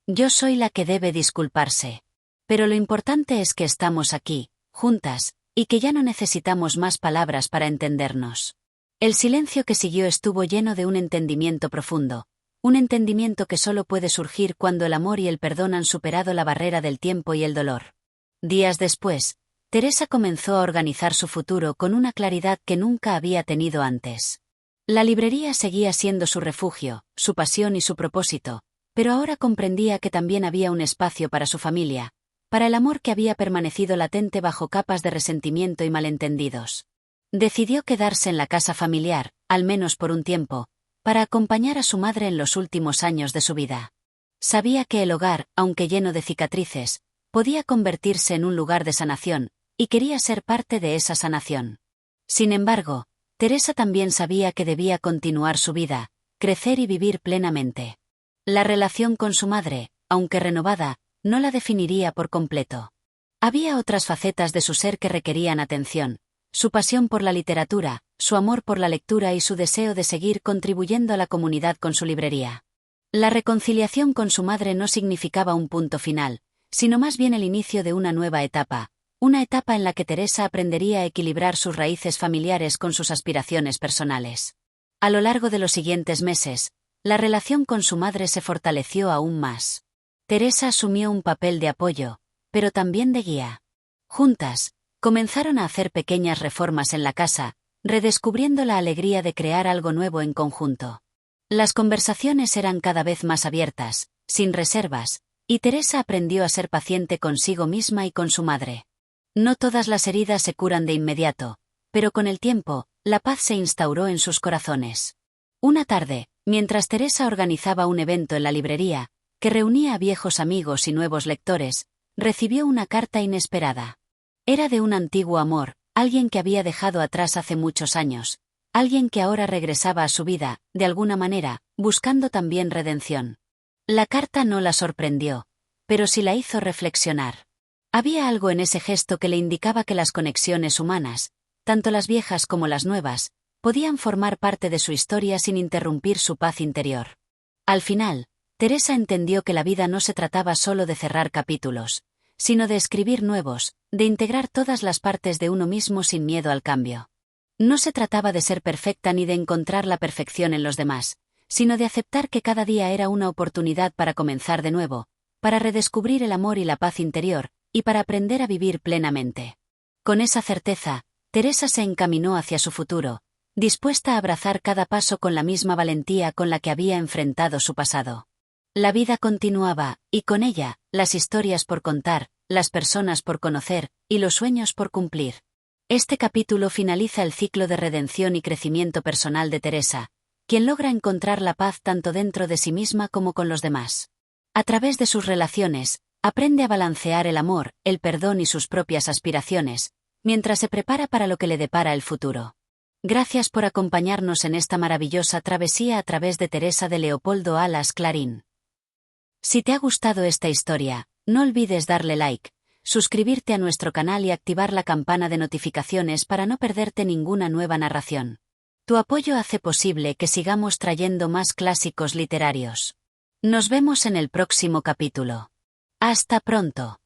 «Yo soy la que debe disculparse. Pero lo importante es que estamos aquí, juntas, y que ya no necesitamos más palabras para entendernos». El silencio que siguió estuvo lleno de un entendimiento profundo, un entendimiento que solo puede surgir cuando el amor y el perdón han superado la barrera del tiempo y el dolor. Días después, Teresa comenzó a organizar su futuro con una claridad que nunca había tenido antes. La librería seguía siendo su refugio, su pasión y su propósito, pero ahora comprendía que también había un espacio para su familia, para el amor que había permanecido latente bajo capas de resentimiento y malentendidos. Decidió quedarse en la casa familiar, al menos por un tiempo, para acompañar a su madre en los últimos años de su vida. Sabía que el hogar, aunque lleno de cicatrices, podía convertirse en un lugar de sanación, y quería ser parte de esa sanación. Sin embargo, Teresa también sabía que debía continuar su vida, crecer y vivir plenamente. La relación con su madre, aunque renovada, no la definiría por completo. Había otras facetas de su ser que requerían atención: su pasión por la literatura, su amor por la lectura y su deseo de seguir contribuyendo a la comunidad con su librería. La reconciliación con su madre no significaba un punto final, sino más bien el inicio de una nueva etapa, una etapa en la que Teresa aprendería a equilibrar sus raíces familiares con sus aspiraciones personales. A lo largo de los siguientes meses, la relación con su madre se fortaleció aún más. Teresa asumió un papel de apoyo, pero también de guía. Juntas, comenzaron a hacer pequeñas reformas en la casa, redescubriendo la alegría de crear algo nuevo en conjunto. Las conversaciones eran cada vez más abiertas, sin reservas, y Teresa aprendió a ser paciente consigo misma y con su madre. No todas las heridas se curan de inmediato, pero con el tiempo, la paz se instauró en sus corazones. Una tarde, mientras Teresa organizaba un evento en la librería, que reunía a viejos amigos y nuevos lectores, recibió una carta inesperada. Era de un antiguo amor, alguien que había dejado atrás hace muchos años, alguien que ahora regresaba a su vida, de alguna manera, buscando también redención. La carta no la sorprendió, pero sí la hizo reflexionar. Había algo en ese gesto que le indicaba que las conexiones humanas, tanto las viejas como las nuevas, podían formar parte de su historia sin interrumpir su paz interior. Al final, Teresa entendió que la vida no se trataba solo de cerrar capítulos, sino de escribir nuevos, de integrar todas las partes de uno mismo sin miedo al cambio. No se trataba de ser perfecta ni de encontrar la perfección en los demás, sino de aceptar que cada día era una oportunidad para comenzar de nuevo, para redescubrir el amor y la paz interior, y para aprender a vivir plenamente. Con esa certeza, Teresa se encaminó hacia su futuro, dispuesta a abrazar cada paso con la misma valentía con la que había enfrentado su pasado. La vida continuaba, y con ella, las historias por contar, las personas por conocer, y los sueños por cumplir. Este capítulo finaliza el ciclo de redención y crecimiento personal de Teresa, quien logra encontrar la paz tanto dentro de sí misma como con los demás. A través de sus relaciones, aprende a balancear el amor, el perdón y sus propias aspiraciones, mientras se prepara para lo que le depara el futuro. Gracias por acompañarnos en esta maravillosa travesía a través de Teresa de Leopoldo Alas Clarín. Si te ha gustado esta historia, no olvides darle like, suscribirte a nuestro canal y activar la campana de notificaciones para no perderte ninguna nueva narración. Tu apoyo hace posible que sigamos trayendo más clásicos literarios. Nos vemos en el próximo capítulo. Hasta pronto.